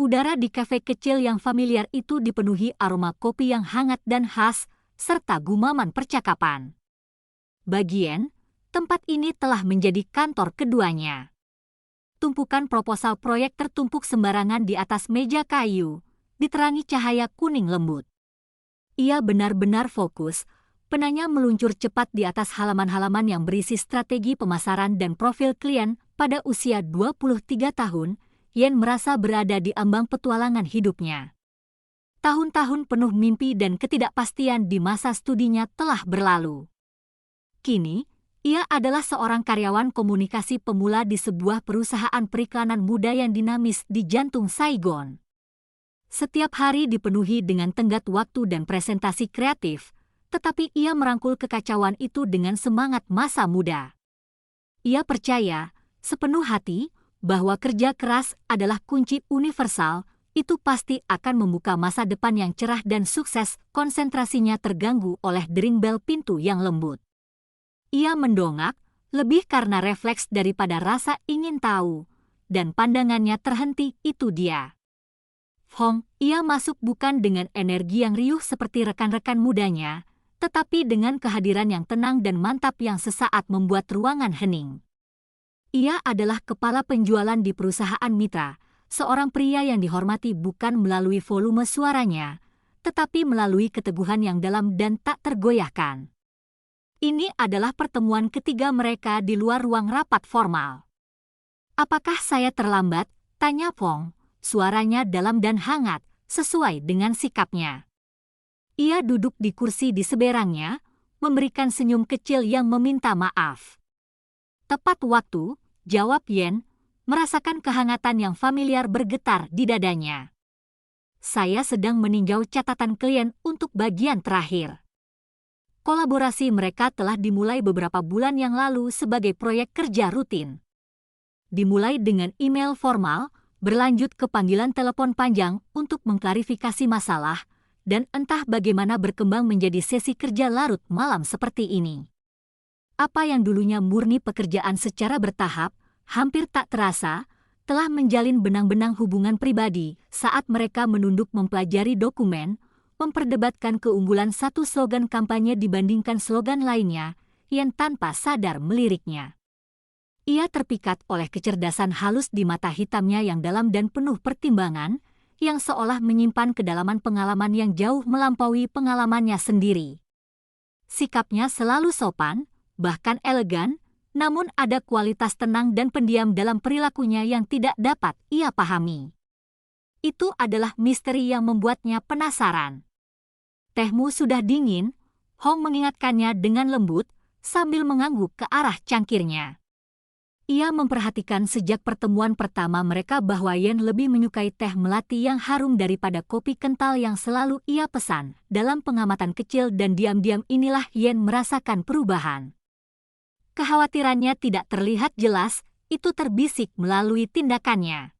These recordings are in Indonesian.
Udara di kafe kecil yang familiar itu dipenuhi aroma kopi yang hangat dan khas, serta gumaman percakapan. Bagi Yen, tempat ini telah menjadi kantor keduanya. Tumpukan proposal proyek tertumpuk sembarangan di atas meja kayu, diterangi cahaya kuning lembut. Ia benar-benar fokus, penanya meluncur cepat di atas halaman-halaman yang berisi strategi pemasaran dan profil klien. Pada usia 23 tahun, Yen merasa berada di ambang petualangan hidupnya. Tahun-tahun penuh mimpi dan ketidakpastian di masa studinya telah berlalu. Kini, ia adalah seorang karyawan komunikasi pemula di sebuah perusahaan periklanan muda yang dinamis di jantung Saigon. Setiap hari dipenuhi dengan tenggat waktu dan presentasi kreatif, tetapi ia merangkul kekacauan itu dengan semangat masa muda. Ia percaya sepenuh hati bahwa kerja keras adalah kunci universal, itu pasti akan membuka masa depan yang cerah dan sukses. Konsentrasinya terganggu oleh dering bel pintu yang lembut. Ia mendongak, lebih karena refleks daripada rasa ingin tahu, dan pandangannya terhenti. Itu dia. Hong, ia masuk bukan dengan energi yang riuh seperti rekan-rekan mudanya, tetapi dengan kehadiran yang tenang dan mantap yang sesaat membuat ruangan hening. Ia adalah kepala penjualan di perusahaan mitra, seorang pria yang dihormati bukan melalui volume suaranya, tetapi melalui keteguhan yang dalam dan tak tergoyahkan. Ini adalah pertemuan ketiga mereka di luar ruang rapat formal. "Apakah saya terlambat?" tanya Fong, suaranya dalam dan hangat, sesuai dengan sikapnya. Ia duduk di kursi di seberangnya, memberikan senyum kecil yang meminta maaf. "Tepat waktu," jawab Yen, merasakan kehangatan yang familiar bergetar di dadanya. "Saya sedang meninjau catatan klien untuk bagian terakhir." Kolaborasi mereka telah dimulai beberapa bulan yang lalu sebagai proyek kerja rutin. Dimulai dengan email formal, berlanjut ke panggilan telepon panjang untuk mengklarifikasi masalah, dan entah bagaimana berkembang menjadi sesi kerja larut malam seperti ini. Apa yang dulunya murni pekerjaan secara bertahap, hampir tak terasa, telah menjalin benang-benang hubungan pribadi saat mereka menunduk mempelajari dokumen, memperdebatkan keunggulan satu slogan kampanye dibandingkan slogan lainnya, yang tanpa sadar meliriknya. Ia terpikat oleh kecerdasan halus di mata hitamnya yang dalam dan penuh pertimbangan, yang seolah menyimpan kedalaman pengalaman yang jauh melampaui pengalamannya sendiri. Sikapnya selalu sopan, bahkan elegan, namun ada kualitas tenang dan pendiam dalam perilakunya yang tidak dapat ia pahami. Itu adalah misteri yang membuatnya penasaran. "Tehmu sudah dingin," Hong mengingatkannya dengan lembut, sambil mengangguk ke arah cangkirnya. Ia memperhatikan sejak pertemuan pertama mereka bahwa Yen lebih menyukai teh melati yang harum daripada kopi kental yang selalu ia pesan. Dalam pengamatan kecil dan diam-diam inilah Yen merasakan perubahan. Kekhawatirannya tidak terlihat jelas, itu terbisik melalui tindakannya.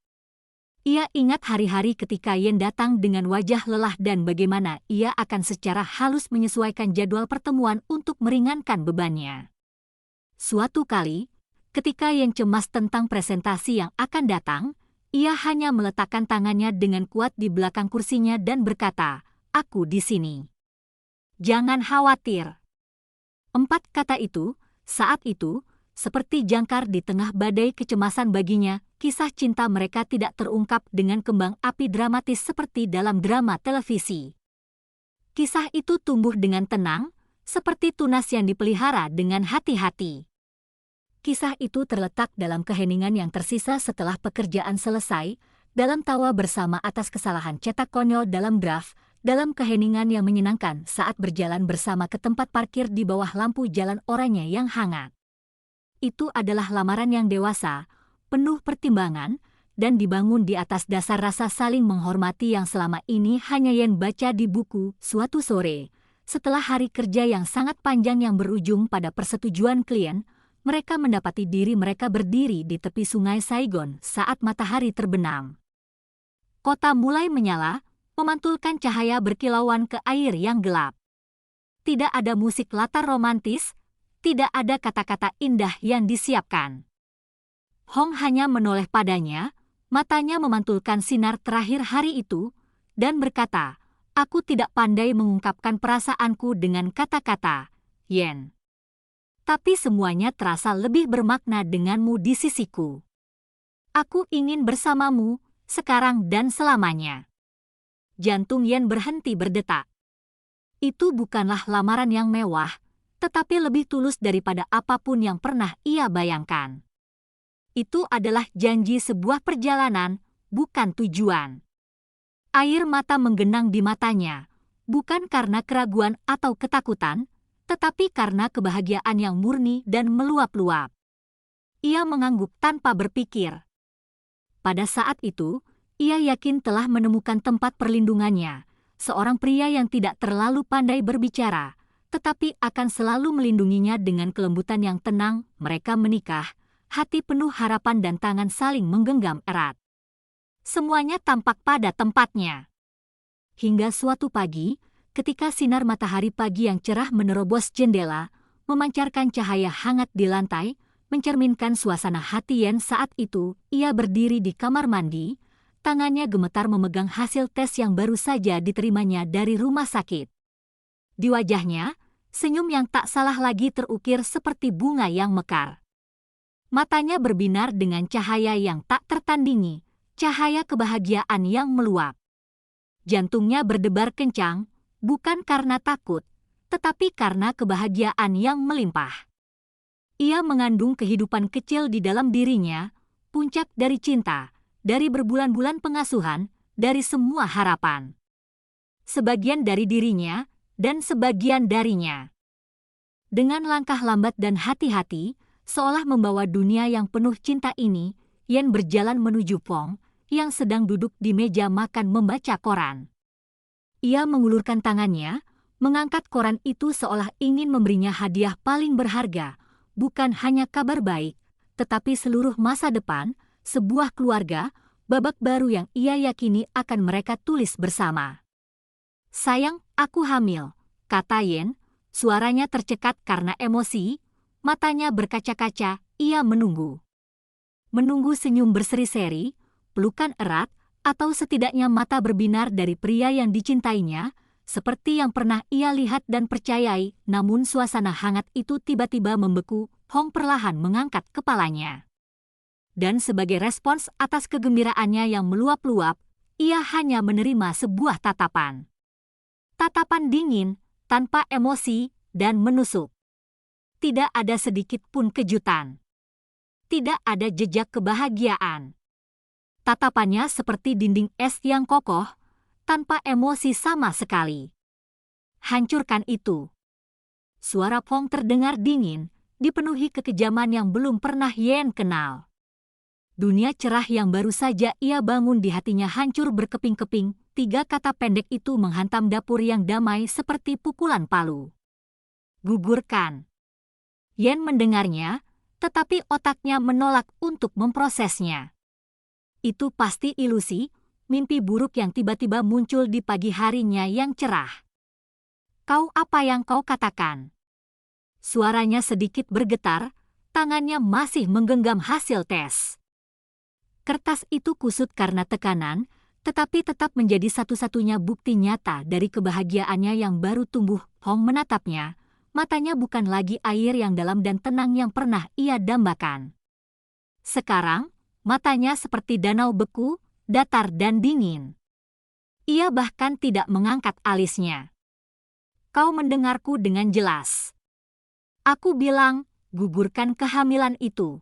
Ia ingat hari-hari ketika Yen datang dengan wajah lelah dan bagaimana ia akan secara halus menyesuaikan jadwal pertemuan untuk meringankan bebannya. Suatu kali, ketika Yen cemas tentang presentasi yang akan datang, ia hanya meletakkan tangannya dengan kuat di belakang kursinya dan berkata, "Aku di sini. Jangan khawatir." 4 kata itu, saat itu, seperti jangkar di tengah badai kecemasan baginya, kisah cinta mereka tidak terungkap dengan kembang api dramatis seperti dalam drama televisi. Kisah itu tumbuh dengan tenang, seperti tunas yang dipelihara dengan hati-hati. Kisah itu terletak dalam keheningan yang tersisa setelah pekerjaan selesai, dalam tawa bersama atas kesalahan cetak konyol dalam draft, dalam keheningan yang menyenangkan saat berjalan bersama ke tempat parkir di bawah lampu jalan oranye yang hangat. Itu adalah lamaran yang dewasa, penuh pertimbangan, dan dibangun di atas dasar rasa saling menghormati yang selama ini hanya Yen baca di buku. Suatu sore, setelah hari kerja yang sangat panjang yang berujung pada persetujuan klien, mereka mendapati diri mereka berdiri di tepi sungai Saigon saat matahari terbenam. Kota mulai menyala, memantulkan cahaya berkilauan ke air yang gelap. Tidak ada musik latar romantis, tidak ada kata-kata indah yang disiapkan. Hong hanya menoleh padanya, Matanya memantulkan sinar terakhir hari itu, dan berkata, "Aku tidak pandai mengungkapkan perasaanku dengan kata-kata, Yen. Tapi semuanya terasa lebih bermakna denganmu di sisiku. Aku ingin bersamamu, sekarang dan selamanya." Jantung Yen berhenti berdetak. Itu bukanlah lamaran yang mewah, tetapi lebih tulus daripada apapun yang pernah ia bayangkan. Itu adalah janji sebuah perjalanan, bukan tujuan. Air mata menggenang di matanya, bukan karena keraguan atau ketakutan, tetapi karena kebahagiaan yang murni dan meluap-luap. Ia mengangguk tanpa berpikir. Pada saat itu, ia yakin telah menemukan tempat perlindungannya, seorang pria yang tidak terlalu pandai berbicara, tetapi akan selalu melindunginya dengan kelembutan yang tenang. Mereka menikah, hati penuh harapan dan tangan saling menggenggam erat. Semuanya tampak pada tempatnya. Hingga suatu pagi, ketika sinar matahari pagi yang cerah menerobos jendela, memancarkan cahaya hangat di lantai, mencerminkan suasana hati Yen saat itu, ia berdiri di kamar mandi, tangannya gemetar memegang hasil tes yang baru saja diterimanya dari rumah sakit. Di wajahnya, senyum yang tak salah lagi terukir seperti bunga yang mekar. Matanya berbinar dengan cahaya yang tak tertandingi, cahaya kebahagiaan yang meluap. Jantungnya berdebar kencang, bukan karena takut, tetapi karena kebahagiaan yang melimpah. Ia mengandung kehidupan kecil di dalam dirinya, puncak dari cinta, dari berbulan-bulan pengasuhan, dari semua harapan. Sebagian dari dirinya, dan sebagian darinya. Dengan langkah lambat dan hati-hati, seolah membawa dunia yang penuh cinta ini, Yen berjalan menuju Phong, yang sedang duduk di meja makan membaca koran. Ia mengulurkan tangannya, mengangkat koran itu seolah ingin memberinya hadiah paling berharga, bukan hanya kabar baik, tetapi seluruh masa depan, sebuah keluarga, babak baru yang ia yakini akan mereka tulis bersama. "Sayang, aku hamil," kata Yen, suaranya tercekat karena emosi. Matanya berkaca-kaca, ia menunggu. Menunggu senyum berseri-seri, pelukan erat, atau setidaknya mata berbinar dari pria yang dicintainya, seperti yang pernah ia lihat dan percayai. Namun suasana hangat itu tiba-tiba membeku. Hong perlahan mengangkat kepalanya. Dan sebagai respons atas kegembiraannya yang meluap-luap, ia hanya menerima sebuah tatapan. Tatapan dingin, tanpa emosi, dan menusuk. Tidak ada sedikit pun kejutan. Tidak ada jejak kebahagiaan. Tatapannya seperti dinding es yang kokoh, tanpa emosi sama sekali. "Hancurkan itu." Suara Phong terdengar dingin, dipenuhi kekejaman yang belum pernah Yen kenal. Dunia cerah yang baru saja ia bangun di hatinya hancur berkeping-keping. 3 kata pendek itu menghantam dapur yang damai seperti pukulan palu. "Gugurkan." Yen mendengarnya, tetapi otaknya menolak untuk memprosesnya. Itu pasti ilusi, mimpi buruk yang tiba-tiba muncul di pagi harinya yang cerah. Apa yang kau katakan?" Suaranya sedikit bergetar, tangannya masih menggenggam hasil tes. Kertas itu kusut karena tekanan, tetapi tetap menjadi satu-satunya bukti nyata dari kebahagiaannya yang baru tumbuh. Hong menatapnya. Matanya bukan lagi air yang dalam dan tenang yang pernah ia dambakan. Sekarang, matanya seperti danau beku, datar dan dingin. Ia bahkan tidak mengangkat alisnya. "Kau mendengarku dengan jelas. Aku bilang, gugurkan kehamilan itu.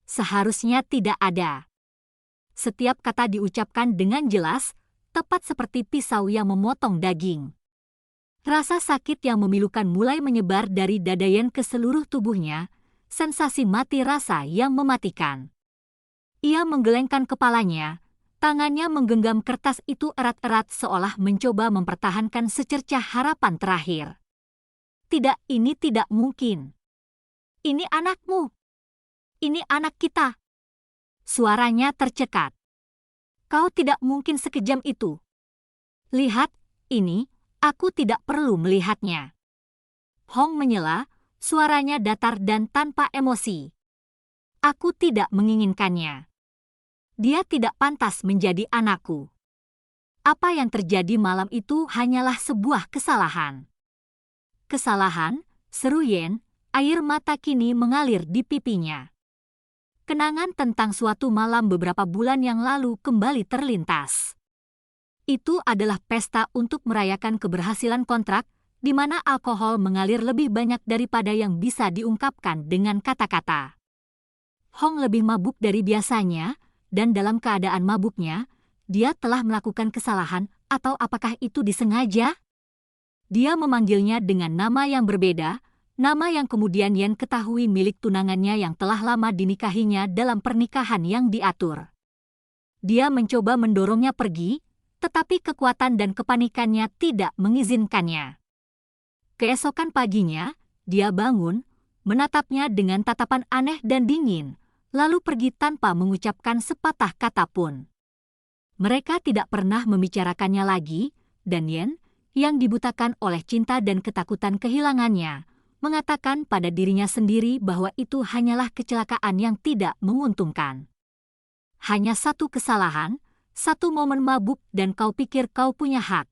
Seharusnya tidak ada." Setiap kata diucapkan dengan jelas, tepat seperti pisau yang memotong daging. Rasa sakit yang memilukan mulai menyebar dari dada Yen ke seluruh tubuhnya, sensasi mati rasa yang mematikan. Ia menggelengkan kepalanya, tangannya menggenggam kertas itu erat-erat seolah mencoba mempertahankan secercah harapan terakhir. "Tidak, ini tidak mungkin. Ini anakmu. Ini anak kita." Suaranya tercekat. "Kau tidak mungkin sekejam itu. Lihat, ini. Aku tidak perlu melihatnya." Hong menyela, suaranya datar dan tanpa emosi. "Aku tidak menginginkannya." Dia tidak pantas menjadi anakku. Apa yang terjadi malam itu hanyalah sebuah kesalahan. Kesalahan, seru Yen, air mata kini mengalir di pipinya. Kenangan tentang suatu malam beberapa bulan yang lalu kembali terlintas. Itu adalah pesta untuk merayakan keberhasilan kontrak, di mana alkohol mengalir lebih banyak daripada yang bisa diungkapkan dengan kata-kata. Hong lebih mabuk dari biasanya, dan dalam keadaan mabuknya, dia telah melakukan kesalahan atau apakah itu disengaja? Dia memanggilnya dengan nama yang berbeda, nama yang kemudian Yen ketahui milik tunangannya yang telah lama dinikahinya dalam pernikahan yang diatur. Dia mencoba mendorongnya pergi, tetapi kekuatan dan kepanikannya tidak mengizinkannya. Keesokan paginya, dia bangun, menatapnya dengan tatapan aneh dan dingin, lalu pergi tanpa mengucapkan sepatah kata pun. Mereka tidak pernah membicarakannya lagi, dan Yen, yang dibutakan oleh cinta dan ketakutan kehilangannya, mengatakan pada dirinya sendiri bahwa itu hanyalah kecelakaan yang tidak menguntungkan. Hanya satu kesalahan, satu momen mabuk dan kau pikir kau punya hak.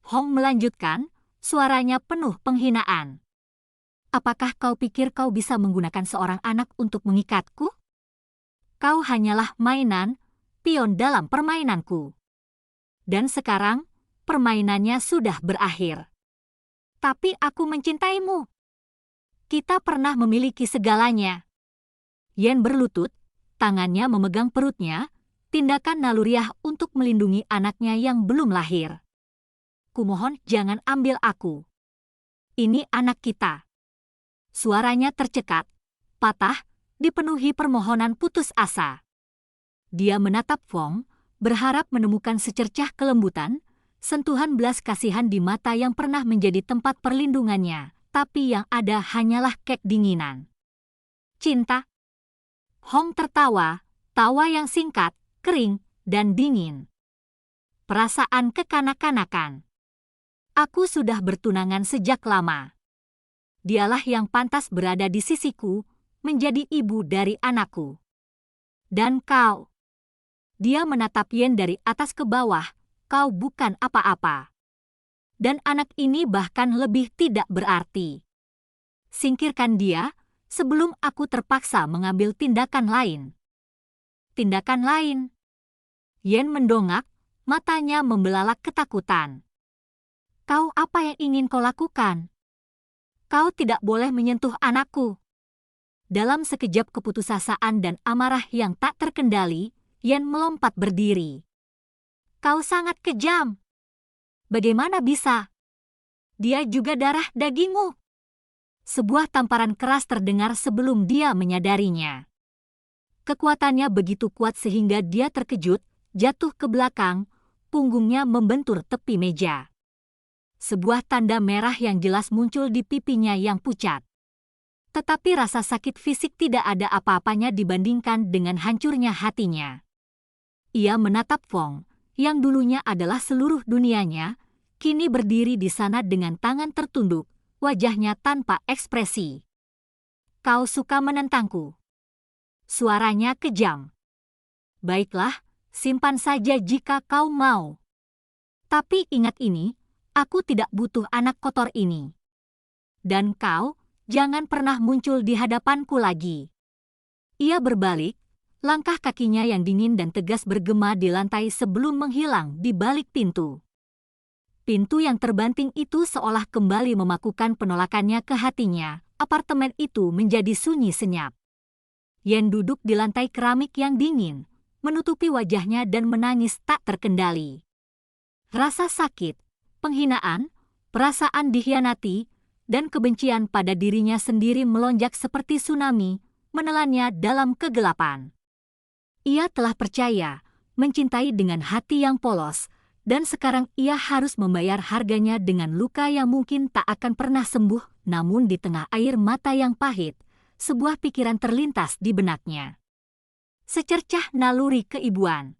Hong melanjutkan, suaranya penuh penghinaan. Apakah kau pikir kau bisa menggunakan seorang anak untuk mengikatku? Kau hanyalah mainan, pion dalam permainanku. Dan sekarang, permainannya sudah berakhir. Tapi aku mencintaimu. Kita pernah memiliki segalanya. Yen berlutut, tangannya memegang perutnya, tindakan naluriah untuk melindungi anaknya yang belum lahir. Kumohon jangan ambil aku. Ini anak kita. Suaranya tercekat, patah, dipenuhi permohonan putus asa. Dia menatap Fong, berharap menemukan secercah kelembutan, sentuhan belas kasihan di mata yang pernah menjadi tempat perlindungannya, tapi yang ada hanyalah kedinginan. Cinta? Hong tertawa, tawa yang singkat, kering, dan dingin. Perasaan kekanak-kanakan. Aku sudah bertunangan sejak lama. Dialah yang pantas berada di sisiku, menjadi ibu dari anakku. Dan kau. Dia menatap Yen dari atas ke bawah, kau bukan apa-apa. Dan anak ini bahkan lebih tidak berarti. Singkirkan dia, sebelum aku terpaksa mengambil tindakan lain. Tindakan lain? Yen mendongak, matanya membelalak ketakutan. Kau apa yang ingin kau lakukan? Kau tidak boleh menyentuh anakku. Dalam sekejap keputusasaan dan amarah yang tak terkendali, Yen melompat berdiri. Kau sangat kejam. Bagaimana bisa? Dia juga darah dagingmu. Sebuah tamparan keras terdengar sebelum dia menyadarinya. Kekuatannya begitu kuat sehingga dia terkejut, jatuh ke belakang, punggungnya membentur tepi meja. Sebuah tanda merah yang jelas muncul di pipinya yang pucat. Tetapi rasa sakit fisik tidak ada apa-apanya dibandingkan dengan hancurnya hatinya. Ia menatap Fong, yang dulunya adalah seluruh dunianya, kini berdiri di sana dengan tangan tertunduk, wajahnya tanpa ekspresi. Kau suka menentangku? Suaranya kejam. Baiklah, simpan saja jika kau mau. Tapi ingat ini, aku tidak butuh anak kotor ini. Dan kau, jangan pernah muncul di hadapanku lagi. Ia berbalik, langkah kakinya yang dingin dan tegas bergema di lantai sebelum menghilang di balik pintu. Pintu yang terbanting itu seolah kembali memakukan penolakannya ke hatinya, apartemen itu menjadi sunyi senyap. Yen duduk di lantai keramik yang dingin, menutupi wajahnya dan menangis tak terkendali. Rasa sakit, penghinaan, perasaan dikhianati, dan kebencian pada dirinya sendiri melonjak seperti tsunami, menelannya dalam kegelapan. Ia telah percaya, mencintai dengan hati yang polos, dan sekarang ia harus membayar harganya dengan luka yang mungkin tak akan pernah sembuh, namun di tengah air mata yang pahit, sebuah pikiran terlintas di benaknya. Secercah naluri keibuan.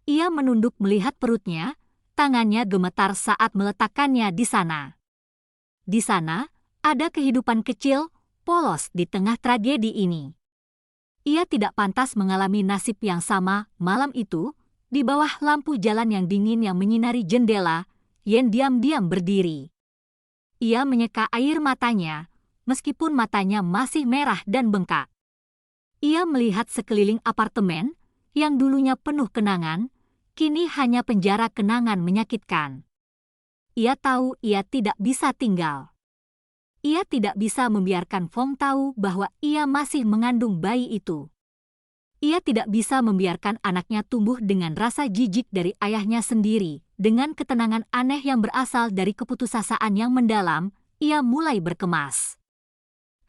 Ia menunduk melihat perutnya, tangannya gemetar saat meletakkannya di sana. Di sana, ada kehidupan kecil, polos di tengah tragedi ini. Ia tidak pantas mengalami nasib yang sama. Malam itu, di bawah lampu jalan yang dingin yang menyinari jendela, Yen diam-diam berdiri. Ia menyeka air matanya, meskipun matanya masih merah dan bengkak. Ia melihat sekeliling apartemen, yang dulunya penuh kenangan, kini hanya penjara kenangan menyakitkan. Ia tahu ia tidak bisa tinggal. Ia tidak bisa membiarkan Fong tahu bahwa ia masih mengandung bayi itu. Ia tidak bisa membiarkan anaknya tumbuh dengan rasa jijik dari ayahnya sendiri. Dengan ketenangan aneh yang berasal dari keputusasaan yang mendalam, ia mulai berkemas.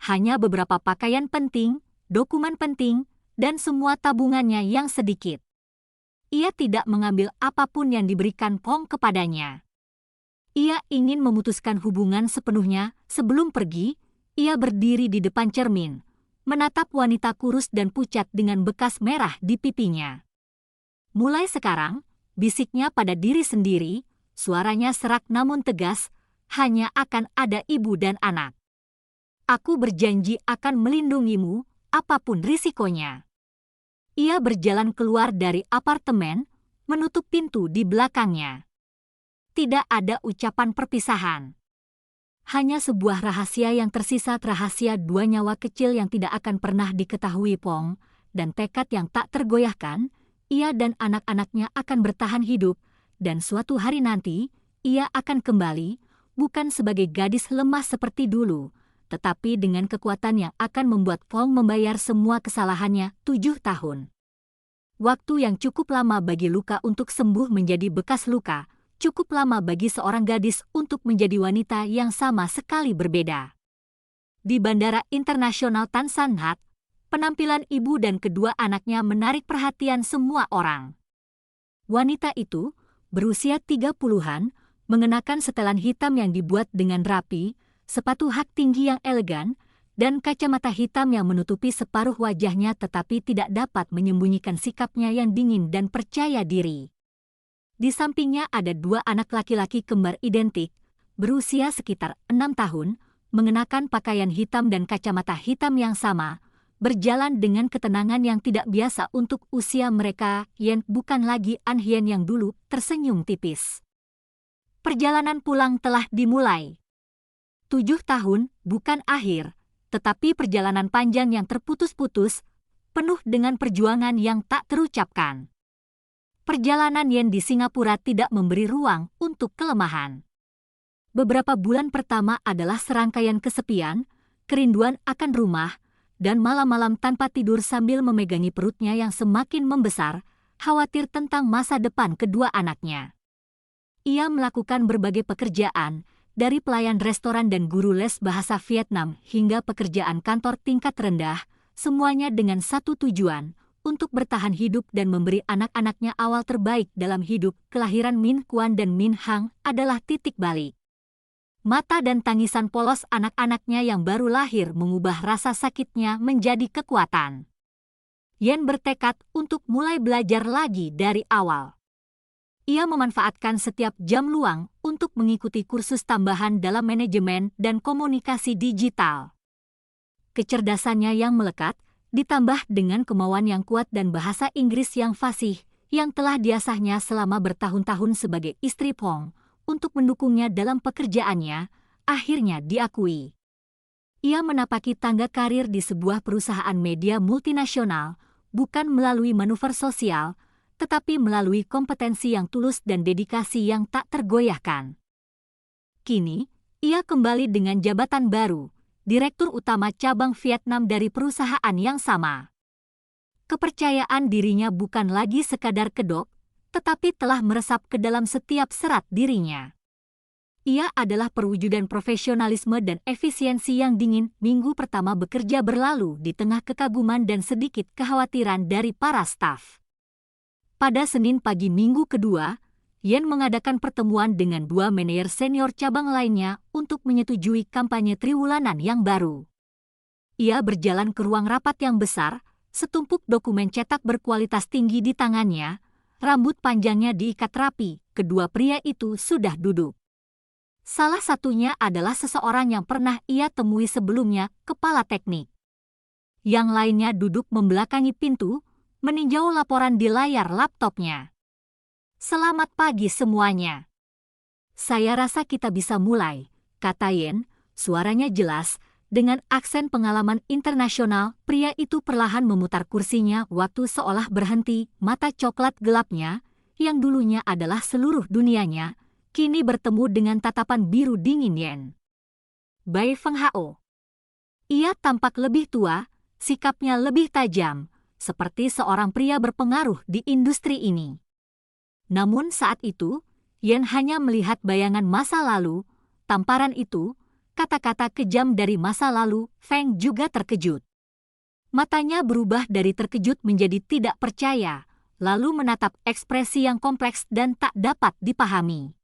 Hanya beberapa pakaian penting, dokumen penting, dan semua tabungannya yang sedikit. Ia tidak mengambil apapun yang diberikan Fong kepadanya. Ia ingin memutuskan hubungan sepenuhnya. Sebelum pergi, ia berdiri di depan cermin, menatap wanita kurus dan pucat dengan bekas merah di pipinya. Mulai sekarang, bisiknya pada diri sendiri, suaranya serak namun tegas, hanya akan ada ibu dan anak. Aku berjanji akan melindungimu, apapun risikonya. Ia berjalan keluar dari apartemen, menutup pintu di belakangnya. Tidak ada ucapan perpisahan. Hanya sebuah rahasia yang tersisa, rahasia dua nyawa kecil yang tidak akan pernah diketahui Fong, dan tekad yang tak tergoyahkan. Ia dan anak-anaknya akan bertahan hidup, dan suatu hari nanti, ia akan kembali, bukan sebagai gadis lemah seperti dulu, tetapi dengan kekuatan yang akan membuat Fong membayar semua kesalahannya. 7 tahun. Waktu yang cukup lama bagi luka untuk sembuh menjadi bekas luka, cukup lama bagi seorang gadis untuk menjadi wanita yang sama sekali berbeda. Di Bandara Internasional Tan San Hat, penampilan ibu dan kedua anaknya menarik perhatian semua orang. Wanita itu, berusia 30-an, mengenakan setelan hitam yang dibuat dengan rapi, sepatu hak tinggi yang elegan, dan kacamata hitam yang menutupi separuh wajahnya tetapi tidak dapat menyembunyikan sikapnya yang dingin dan percaya diri. Di sampingnya ada dua anak laki-laki kembar identik, berusia sekitar 6 tahun, mengenakan pakaian hitam dan kacamata hitam yang sama, berjalan dengan ketenangan yang tidak biasa untuk usia mereka. Yen bukan lagi An Hien yang dulu, tersenyum tipis. Perjalanan pulang telah dimulai. 7 tahun bukan akhir, tetapi perjalanan panjang yang terputus-putus, penuh dengan perjuangan yang tak terucapkan. Perjalanan Yen di Singapura tidak memberi ruang untuk kelemahan. Beberapa bulan pertama adalah serangkaian kesepian, kerinduan akan rumah, dan malam-malam tanpa tidur sambil memegangi perutnya yang semakin membesar, khawatir tentang masa depan kedua anaknya. Ia melakukan berbagai pekerjaan, dari pelayan restoran dan guru les bahasa Vietnam hingga pekerjaan kantor tingkat rendah, semuanya dengan satu tujuan, untuk bertahan hidup dan memberi anak-anaknya awal terbaik dalam hidup. Kelahiran Min Kuan dan Min Hang adalah titik balik. Mata dan tangisan polos anak-anaknya yang baru lahir mengubah rasa sakitnya menjadi kekuatan. Yen bertekad untuk mulai belajar lagi dari awal. Ia memanfaatkan setiap jam luang untuk mengikuti kursus tambahan dalam manajemen dan komunikasi digital. Kecerdasannya yang melekat, ditambah dengan kemauan yang kuat dan bahasa Inggris yang fasih, yang telah diasahnya selama bertahun-tahun sebagai istri Fong, untuk mendukungnya dalam pekerjaannya, akhirnya diakui. Ia menapaki tangga karir di sebuah perusahaan media multinasional, bukan melalui manuver sosial, tetapi melalui kompetensi yang tulus dan dedikasi yang tak tergoyahkan. Kini, ia kembali dengan jabatan baru, Direktur Utama Cabang Vietnam dari perusahaan yang sama. Kepercayaan dirinya bukan lagi sekadar kedok, tetapi telah meresap ke dalam setiap serat dirinya. Ia adalah perwujudan profesionalisme dan efisiensi yang dingin. Minggu pertama bekerja berlalu di tengah kekaguman dan sedikit kekhawatiran dari para staf. Pada Senin pagi minggu kedua, Yen mengadakan pertemuan dengan dua manajer senior cabang lainnya untuk menyetujui kampanye triwulanan yang baru. Ia berjalan ke ruang rapat yang besar, setumpuk dokumen cetak berkualitas tinggi di tangannya, rambut panjangnya diikat rapi. Kedua pria itu sudah duduk. Salah satunya adalah seseorang yang pernah ia temui sebelumnya, kepala teknik. Yang lainnya duduk membelakangi pintu, meninjau laporan di layar laptopnya. "Selamat pagi semuanya. Saya rasa kita bisa mulai," kata Yen, suaranya jelas. Dengan aksen pengalaman internasional, pria itu perlahan memutar kursinya waktu seolah berhenti. Mata coklat gelapnya, yang dulunya adalah seluruh dunianya, kini bertemu dengan tatapan biru dingin Yen. Bai Feng Hao. Ia tampak lebih tua, sikapnya lebih tajam, seperti seorang pria berpengaruh di industri ini. Namun saat itu, Yen hanya melihat bayangan masa lalu. Tamparan itu, kata-kata kejam dari masa lalu. Feng juga terkejut. Matanya berubah dari terkejut menjadi tidak percaya, lalu menatap ekspresi yang kompleks dan tak dapat dipahami.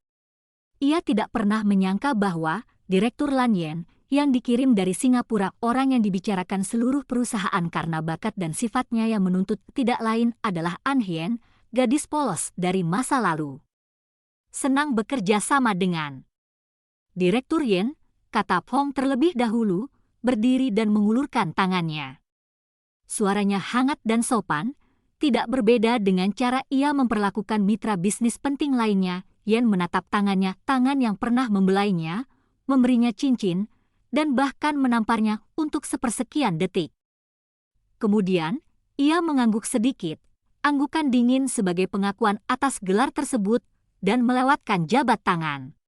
Ia tidak pernah menyangka bahwa Direktur Lan Yen yang dikirim dari Singapura, orang yang dibicarakan seluruh perusahaan karena bakat dan sifatnya yang menuntut, tidak lain adalah An Hien, gadis polos dari masa lalu. "Senang bekerja sama dengan Direktur Yen," kata Pong terlebih dahulu, berdiri dan mengulurkan tangannya. Suaranya hangat dan sopan, tidak berbeda dengan cara ia memperlakukan mitra bisnis penting lainnya. Yen menatap tangannya, tangan yang pernah membelainya, memberinya cincin, dan bahkan menamparnya untuk sepersekian detik. Kemudian, ia mengangguk sedikit, anggukan dingin sebagai pengakuan atas gelar tersebut, dan melewatkan jabat tangan.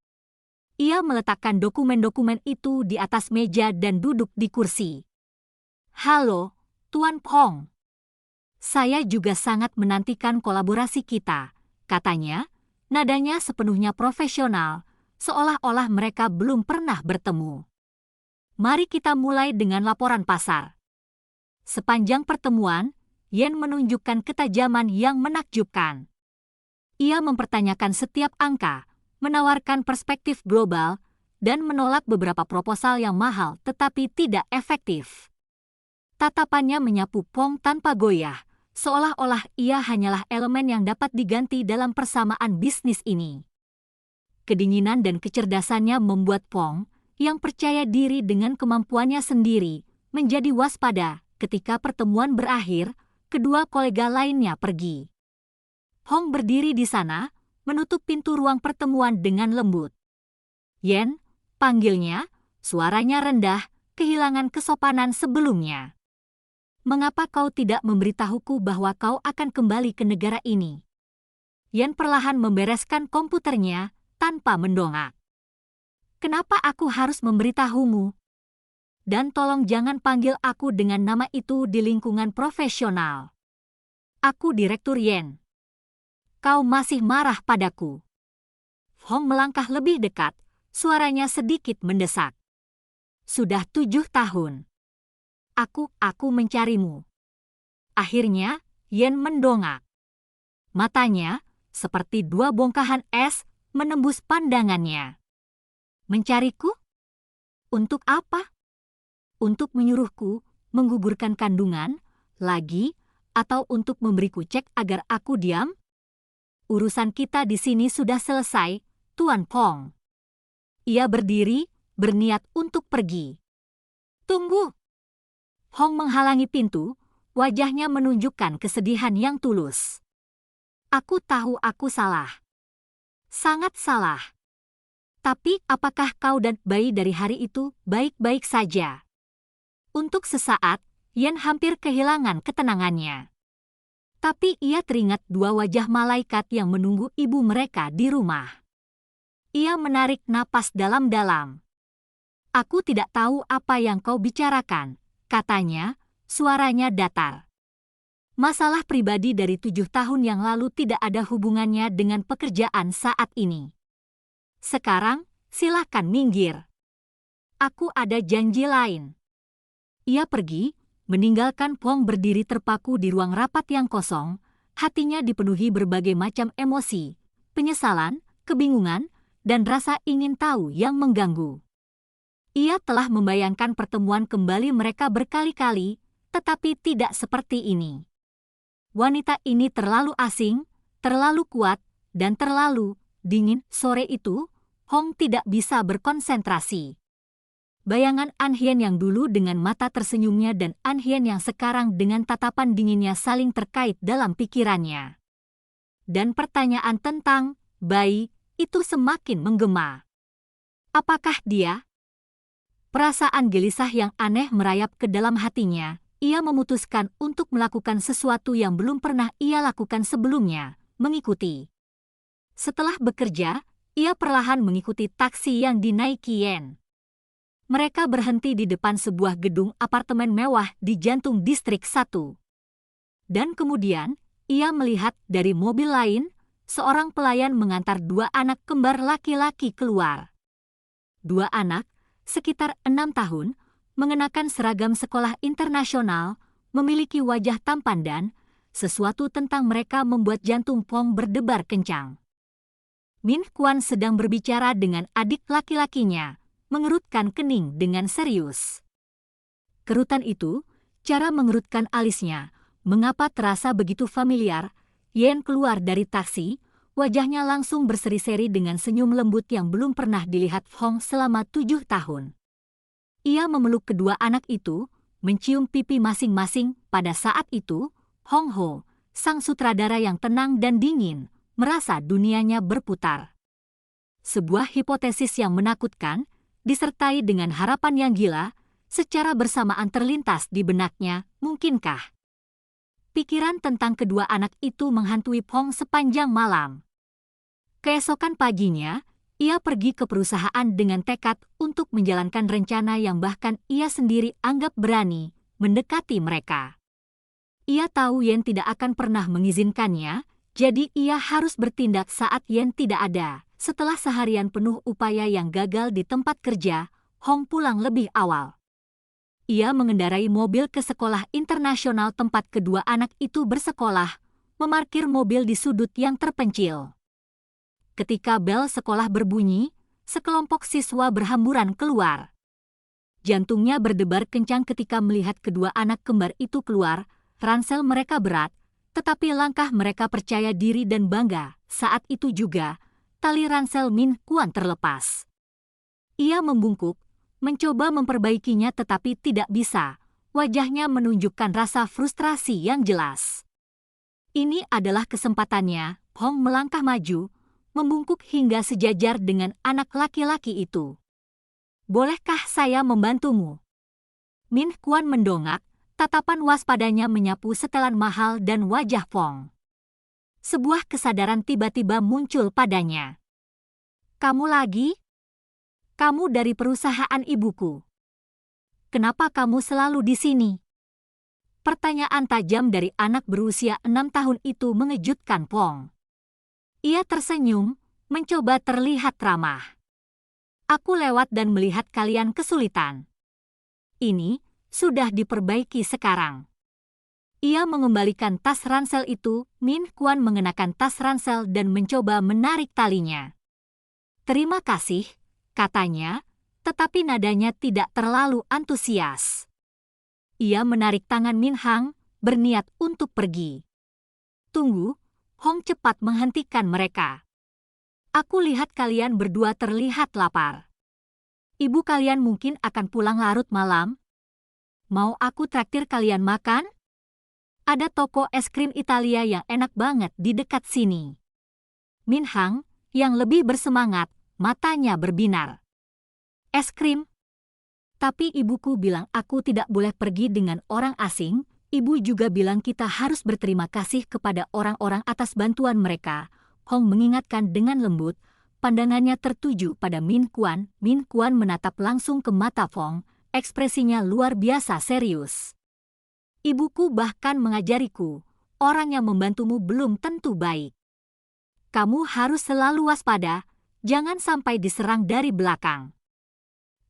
Ia meletakkan dokumen-dokumen itu di atas meja dan duduk di kursi. "Halo, Tuan Pong. Saya juga sangat menantikan kolaborasi kita," katanya, nadanya sepenuhnya profesional, seolah-olah mereka belum pernah bertemu. "Mari kita mulai dengan laporan pasar." Sepanjang pertemuan, Yen menunjukkan ketajaman yang menakjubkan. Ia mempertanyakan setiap angka, menawarkan perspektif global, dan menolak beberapa proposal yang mahal tetapi tidak efektif. Tatapannya menyapu Pong tanpa goyah, seolah-olah ia hanyalah elemen yang dapat diganti dalam persamaan bisnis ini. Kedinginan dan kecerdasannya membuat Pong, yang percaya diri dengan kemampuannya sendiri, menjadi waspada. Ketika pertemuan berakhir, kedua kolega lainnya pergi. Pong berdiri di sana, menutup pintu ruang pertemuan dengan lembut. "Yen," panggilnya, suaranya rendah, kehilangan kesopanan sebelumnya. "Mengapa kau tidak memberitahuku bahwa kau akan kembali ke negara ini?" Yen perlahan membereskan komputernya, tanpa mendongak. "Kenapa aku harus memberitahumu? Dan tolong jangan panggil aku dengan nama itu di lingkungan profesional. Aku Direktur Yen. Kau masih marah padaku?" Hong melangkah lebih dekat, suaranya sedikit mendesak. "Sudah 7 tahun. Aku mencarimu." Akhirnya, Yen mendongak. Matanya, seperti dua bongkahan es, menembus pandangannya. "Mencariku? Untuk apa? Untuk menyuruhku menggugurkan kandungan lagi, atau untuk memberiku cek agar aku diam? Urusan kita di sini sudah selesai, Tuan Pong." Ia berdiri, berniat untuk pergi. "Tunggu!" Hong menghalangi pintu, wajahnya menunjukkan kesedihan yang tulus. "Aku tahu aku salah. Sangat salah. Tapi apakah kau dan bayi dari hari itu baik-baik saja?" Untuk sesaat, Yen hampir kehilangan ketenangannya. Tapi ia teringat dua wajah malaikat yang menunggu ibu mereka di rumah. Ia menarik napas dalam-dalam. "Aku tidak tahu apa yang kau bicarakan," katanya, suaranya datar. "Masalah pribadi dari 7 tahun yang lalu tidak ada hubungannya dengan pekerjaan saat ini. Sekarang, silakan minggir. Aku ada janji lain." Ia pergi, meninggalkan Pong berdiri terpaku di ruang rapat yang kosong, hatinya dipenuhi berbagai macam emosi, penyesalan, kebingungan, dan rasa ingin tahu yang mengganggu. Ia telah membayangkan pertemuan kembali mereka berkali-kali, tetapi tidak seperti ini. Wanita ini terlalu asing, terlalu kuat, dan terlalu dingin. Sore itu, Hong tidak bisa berkonsentrasi. Bayangan An Hien yang dulu dengan mata tersenyumnya dan An Hien yang sekarang dengan tatapan dinginnya saling terkait dalam pikirannya. Dan pertanyaan tentang bayi itu semakin menggema. Apakah dia? Perasaan gelisah yang aneh merayap ke dalam hatinya. Ia memutuskan untuk melakukan sesuatu yang belum pernah ia lakukan sebelumnya, mengikuti. Setelah bekerja, ia perlahan mengikuti taksi yang dinaiki Yen. Mereka berhenti di depan sebuah gedung apartemen mewah di jantung distrik 1. Dan kemudian, ia melihat dari mobil lain, seorang pelayan mengantar 2 anak kembar laki-laki keluar. 2 anak, sekitar 6 tahun, mengenakan seragam sekolah internasional, memiliki wajah tampan dan sesuatu tentang mereka membuat jantung Pong berdebar kencang. Min Kuan sedang berbicara dengan adik laki-lakinya, mengerutkan kening dengan serius. Kerutan itu, cara mengerutkan alisnya, mengapa terasa begitu familiar. Yen keluar dari taksi, wajahnya langsung berseri-seri dengan senyum lembut yang belum pernah dilihat Hong selama 7 tahun. Ia memeluk kedua anak itu, mencium pipi masing-masing. Pada saat itu, Hong Ho, sang sutradara yang tenang dan dingin, merasa dunianya berputar. Sebuah hipotesis yang menakutkan, disertai dengan harapan yang gila, secara bersamaan terlintas di benaknya. Mungkinkah? Pikiran tentang kedua anak itu menghantui Pong sepanjang malam. Keesokan paginya, ia pergi ke perusahaan dengan tekad untuk menjalankan rencana yang bahkan ia sendiri anggap berani, mendekati mereka. Ia tahu Yen tidak akan pernah mengizinkannya, jadi ia harus bertindak saat Yen tidak ada. Setelah seharian penuh upaya yang gagal di tempat kerja, Hong pulang lebih awal. Ia mengendarai mobil ke sekolah internasional tempat kedua anak itu bersekolah, memarkir mobil di sudut yang terpencil. Ketika bel sekolah berbunyi, sekelompok siswa berhamburan keluar. Jantungnya berdebar kencang ketika melihat kedua anak kembar itu keluar. Ransel mereka berat, tetapi langkah mereka percaya diri dan bangga. Saat itu juga, tali ransel Min Kuan terlepas. Ia membungkuk, mencoba memperbaikinya tetapi tidak bisa. Wajahnya menunjukkan rasa frustrasi yang jelas. Ini adalah kesempatannya. Hong melangkah maju, membungkuk hingga sejajar dengan anak laki-laki itu. Bolehkah saya membantumu? Min Kuan mendongak, tatapan waspadanya menyapu setelan mahal dan wajah Fong. Sebuah kesadaran tiba-tiba muncul padanya. Kamu lagi? Kamu dari perusahaan ibuku. Kenapa kamu selalu di sini? Pertanyaan tajam dari anak berusia 6 tahun itu mengejutkan Fong. Ia tersenyum, mencoba terlihat ramah. Aku lewat dan melihat kalian kesulitan. Ini sudah diperbaiki sekarang. Ia mengembalikan tas ransel itu. Min Kuan mengenakan tas ransel dan mencoba menarik talinya. Terima kasih, katanya, tetapi nadanya tidak terlalu antusias. Ia menarik tangan Min Hang, berniat untuk pergi. Tunggu, Hong cepat menghentikan mereka. Aku lihat kalian berdua terlihat lapar. Ibu kalian mungkin akan pulang larut malam. Mau aku traktir kalian makan? Ada toko es krim Italia yang enak banget di dekat sini. Min Hang, yang lebih bersemangat, matanya berbinar. Es krim? Tapi ibuku bilang aku tidak boleh pergi dengan orang asing. Ibu juga bilang kita harus berterima kasih kepada orang-orang atas bantuan mereka. Hong mengingatkan dengan lembut, pandangannya tertuju pada Min Kuan. Min Kuan menatap langsung ke mata Fong, ekspresinya luar biasa serius. Ibuku bahkan mengajariku, orang yang membantumu belum tentu baik. Kamu harus selalu waspada, jangan sampai diserang dari belakang.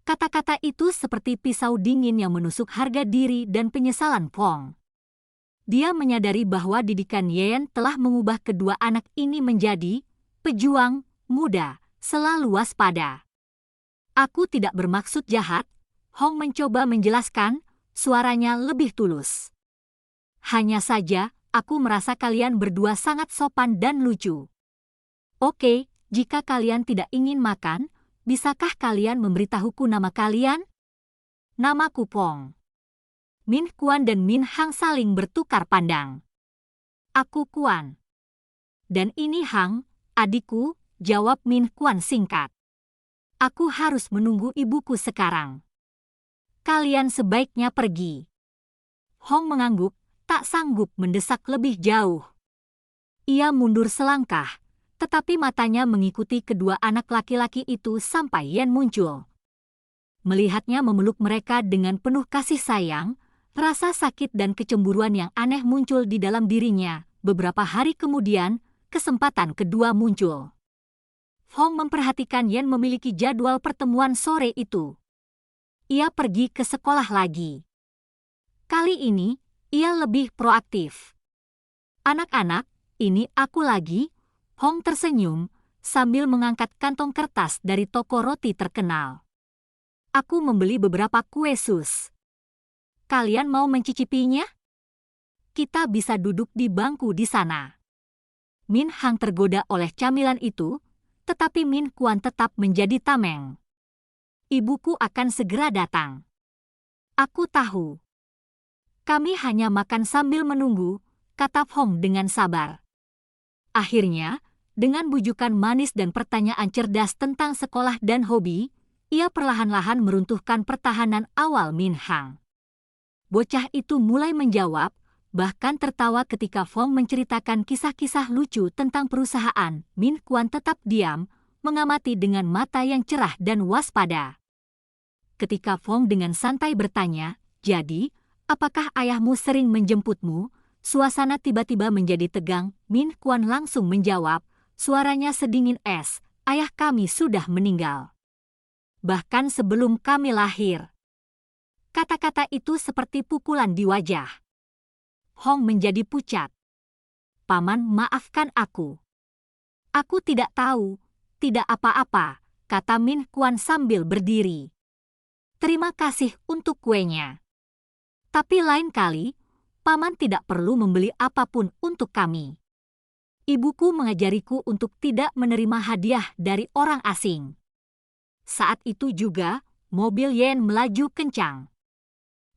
Kata-kata itu seperti pisau dingin yang menusuk harga diri dan penyesalan Fong. Dia menyadari bahwa didikan Yen telah mengubah kedua anak ini menjadi pejuang muda, selalu waspada. Aku tidak bermaksud jahat, Hong mencoba menjelaskan, suaranya lebih tulus. Hanya saja, aku merasa kalian berdua sangat sopan dan lucu. Oke, jika kalian tidak ingin makan, bisakah kalian memberitahuku nama kalian? namaku Pong. Min Kuan dan Min Hang saling bertukar pandang. Aku Kuan. Dan ini Hang, adikku, jawab Min Kuan singkat. Aku harus menunggu ibuku sekarang. Kalian sebaiknya pergi. Hong mengangguk, tak sanggup mendesak lebih jauh. Ia mundur selangkah, tetapi matanya mengikuti kedua anak laki-laki itu sampai Yen muncul. Melihatnya memeluk mereka dengan penuh kasih sayang, rasa sakit dan kecemburuan yang aneh muncul di dalam dirinya. Beberapa hari kemudian, kesempatan kedua muncul. Hong memperhatikan Yen memiliki jadwal pertemuan sore itu. Ia pergi ke sekolah lagi. Kali ini, ia lebih proaktif. Anak-anak, ini aku lagi, Hong tersenyum sambil mengangkat kantong kertas dari toko roti terkenal. Aku membeli beberapa kue sus. Kalian mau mencicipinya? Kita bisa duduk di bangku di sana. Min Hang tergoda oleh camilan itu, tetapi Min Kuan tetap menjadi tameng. Ibuku akan segera datang. Aku tahu. Kami hanya makan sambil menunggu, kata Hong dengan sabar. Akhirnya, dengan bujukan manis dan pertanyaan cerdas tentang sekolah dan hobi, ia perlahan-lahan meruntuhkan pertahanan awal Min Hang. Bocah itu mulai menjawab, bahkan tertawa ketika Fong menceritakan kisah-kisah lucu tentang perusahaan. Min Kuan tetap diam, mengamati dengan mata yang cerah dan waspada. Ketika Fong dengan santai bertanya, "Jadi, apakah ayahmu sering menjemputmu?" Suasana tiba-tiba menjadi tegang. Min Kuan langsung menjawab, suaranya sedingin es, "Ayah kami sudah meninggal. Bahkan sebelum kami lahir." Kata-kata itu seperti pukulan di wajah. Hong menjadi pucat. "Paman, maafkan aku. Aku tidak tahu, tidak apa-apa," kata Min Kuan sambil berdiri. "Terima kasih untuk kuenya. Tapi lain kali, Paman tidak perlu membeli apapun untuk kami. Ibuku mengajariku untuk tidak menerima hadiah dari orang asing." Saat itu juga, mobil Yen melaju kencang.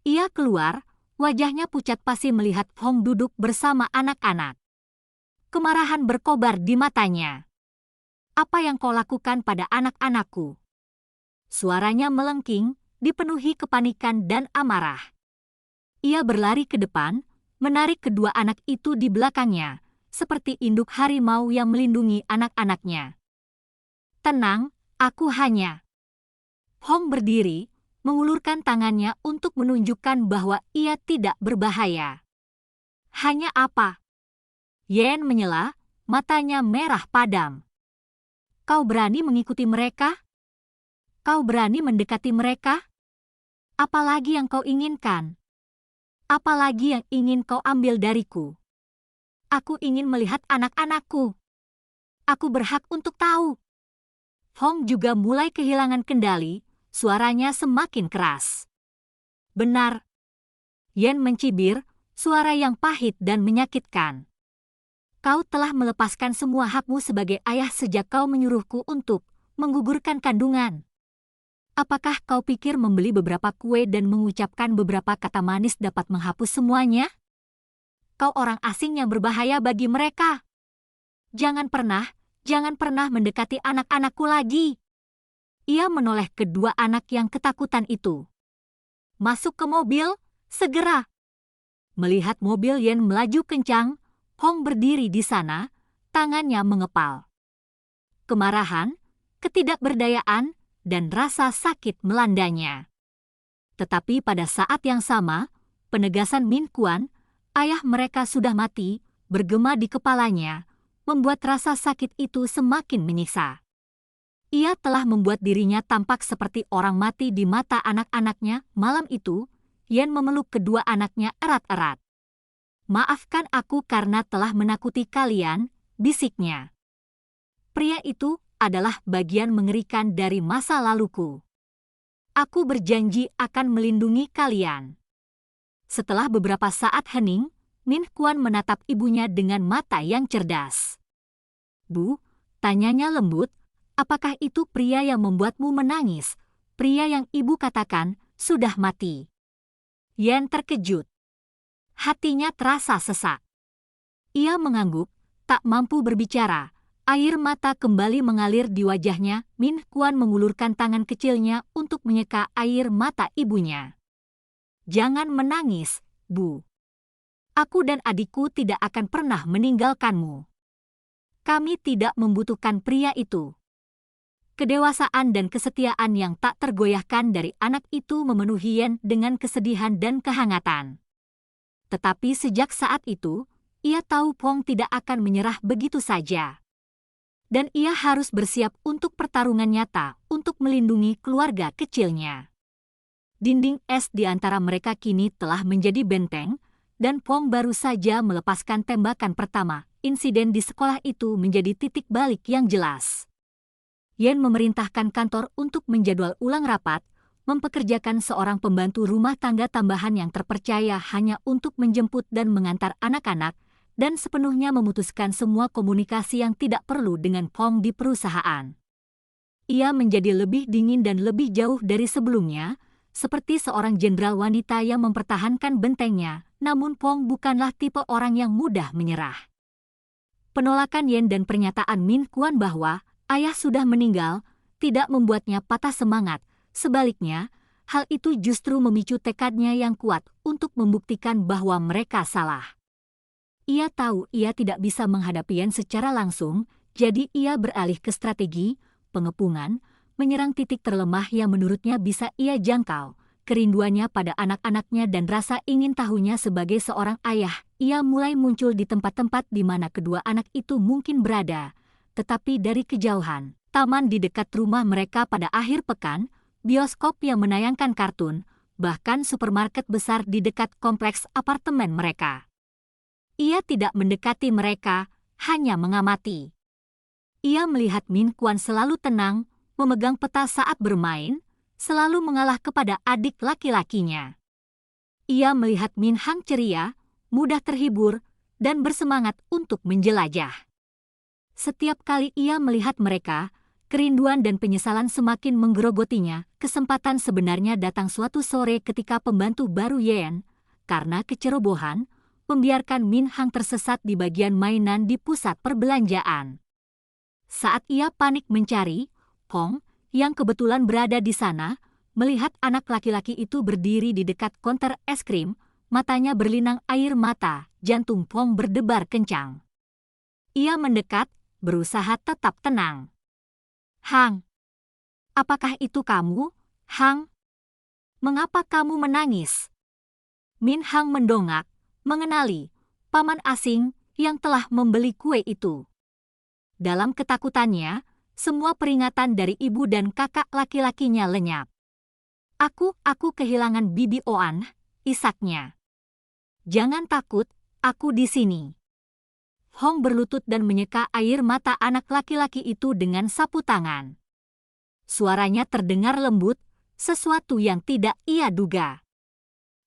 Ia keluar, wajahnya pucat pasi melihat Hong duduk bersama anak-anak. Kemarahan berkobar di matanya. "Apa yang kau lakukan pada anak-anakku?" Suaranya melengking, dipenuhi kepanikan dan amarah. Ia berlari ke depan, menarik kedua anak itu di belakangnya, seperti induk harimau yang melindungi anak-anaknya. "Tenang, aku hanya..." Hong berdiri, mengulurkan tangannya untuk menunjukkan bahwa ia tidak berbahaya. "Hanya apa?" Yen menyela, matanya merah padam. "Kau berani mengikuti mereka? Kau berani mendekati mereka? Apalagi yang kau inginkan? Apalagi yang ingin kau ambil dariku? Aku ingin melihat anak-anakku. Aku berhak untuk tahu." Hong juga mulai kehilangan kendali, suaranya semakin keras. "Benar." Yen mencibir, suara yang pahit dan menyakitkan. "Kau telah melepaskan semua hakmu sebagai ayah sejak kau menyuruhku untuk menggugurkan kandungan. Apakah kau pikir membeli beberapa kue dan mengucapkan beberapa kata manis dapat menghapus semuanya? Kau orang asing yang berbahaya bagi mereka. Jangan pernah mendekati anak-anakku lagi." Ia menoleh kedua anak yang ketakutan itu. "Masuk ke mobil, segera." Melihat mobil Yen melaju kencang, Hong berdiri di sana, tangannya mengepal. Kemarahan, ketidakberdayaan, dan rasa sakit melandanya. Tetapi pada saat yang sama, penegasan Min Kuan, ayah mereka sudah mati, bergema di kepalanya, membuat rasa sakit itu semakin menyiksa. Ia telah membuat dirinya tampak seperti orang mati di mata anak-anaknya. Malam itu, Yen memeluk kedua anaknya erat-erat. "Maafkan aku karena telah menakuti kalian," bisiknya. "Pria itu adalah bagian mengerikan dari masa laluku. Aku berjanji akan melindungi kalian." Setelah beberapa saat hening, Min Kuan menatap ibunya dengan mata yang cerdas. "Bu," tanyanya lembut, "apakah itu pria yang membuatmu menangis? Pria yang ibu katakan sudah mati. Yen terkejut. Hatinya terasa sesak. Ia mengangguk, tak mampu berbicara. Air mata kembali mengalir di wajahnya. Min Kuan mengulurkan tangan kecilnya untuk menyeka air mata ibunya. Jangan menangis, Bu. Aku dan adikku tidak akan pernah meninggalkanmu. Kami tidak membutuhkan pria itu. Kedewasaan dan kesetiaan yang tak tergoyahkan dari anak itu memenuhi Yen dengan kesedihan dan kehangatan. Tetapi sejak saat itu, ia tahu Pong tidak akan menyerah begitu saja. Dan ia harus bersiap untuk pertarungan nyata untuk melindungi keluarga kecilnya. Dinding es di antara mereka kini telah menjadi benteng, dan Pong baru saja melepaskan tembakan pertama. Insiden di sekolah itu menjadi titik balik yang jelas. Yen memerintahkan kantor untuk menjadwal ulang rapat, mempekerjakan seorang pembantu rumah tangga tambahan yang terpercaya hanya untuk menjemput dan mengantar anak-anak, dan sepenuhnya memutuskan semua komunikasi yang tidak perlu dengan Pong di perusahaan. Ia menjadi lebih dingin dan lebih jauh dari sebelumnya, seperti seorang jenderal wanita yang mempertahankan bentengnya, namun Pong bukanlah tipe orang yang mudah menyerah. Penolakan Yen dan pernyataan Min Kuan bahwa ayah sudah meninggal tidak membuatnya patah semangat. Sebaliknya, hal itu justru memicu tekadnya yang kuat untuk membuktikan bahwa mereka salah. Ia tahu ia tidak bisa menghadapi Yen secara langsung, jadi ia beralih ke strategi pengepungan, menyerang titik terlemah yang menurutnya bisa ia jangkau. Kerinduannya pada anak-anaknya dan rasa ingin tahunya sebagai seorang ayah, ia mulai muncul di tempat-tempat di mana kedua anak itu mungkin berada. Tetapi dari kejauhan, taman di dekat rumah mereka pada akhir pekan, bioskop yang menayangkan kartun, bahkan supermarket besar di dekat kompleks apartemen mereka. Ia tidak mendekati mereka, hanya mengamati. Ia melihat Min Kuan selalu tenang, memegang peta saat bermain, selalu mengalah kepada adik laki-lakinya. Ia melihat Min Hang ceria, mudah terhibur, dan bersemangat untuk menjelajah. Setiap kali ia melihat mereka, kerinduan dan penyesalan semakin menggerogotinya. Kesempatan sebenarnya datang suatu sore ketika pembantu baru Yen, karena kecerobohan, membiarkan Min Hang tersesat di bagian mainan di pusat perbelanjaan. Saat ia panik mencari, Pong, yang kebetulan berada di sana, melihat anak laki-laki itu berdiri di dekat konter es krim, matanya berlinang air mata, jantung Pong berdebar kencang. Ia mendekat, berusaha tetap tenang. Hang, apakah itu kamu, Hang? Mengapa kamu menangis? Min Hang mendongak, mengenali paman asing yang telah membeli kue itu. Dalam ketakutannya, semua peringatan dari ibu dan kakak laki-lakinya lenyap. Aku kehilangan Bibi Oan, isaknya. Jangan takut, aku di sini. Hong berlutut dan menyeka air mata anak laki-laki itu dengan sapu tangan. Suaranya terdengar lembut, sesuatu yang tidak ia duga.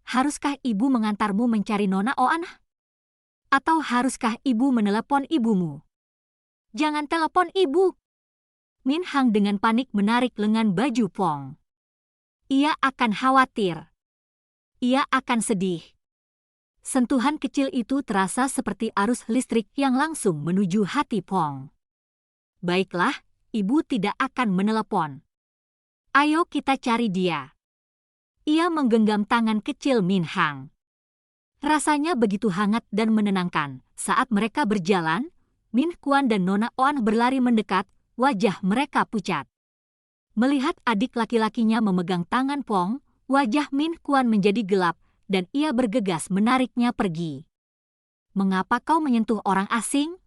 Haruskah ibu mengantarmu mencari Nona Oan? Atau haruskah ibu menelepon ibumu? Jangan telepon ibu. Min Hang dengan panik menarik lengan baju Pong. Ia akan khawatir. Ia akan sedih. Sentuhan kecil itu terasa seperti arus listrik yang langsung menuju hati Pong. Baiklah, ibu tidak akan menelepon. Ayo kita cari dia. Ia menggenggam tangan kecil Min Hang. Rasanya begitu hangat dan menenangkan. Saat mereka berjalan, Min Kuan dan Nona Oan berlari mendekat, wajah mereka pucat. Melihat adik laki-lakinya memegang tangan Pong, wajah Min Kuan menjadi gelap, dan ia bergegas menariknya pergi. Mengapa kau menyentuh orang asing?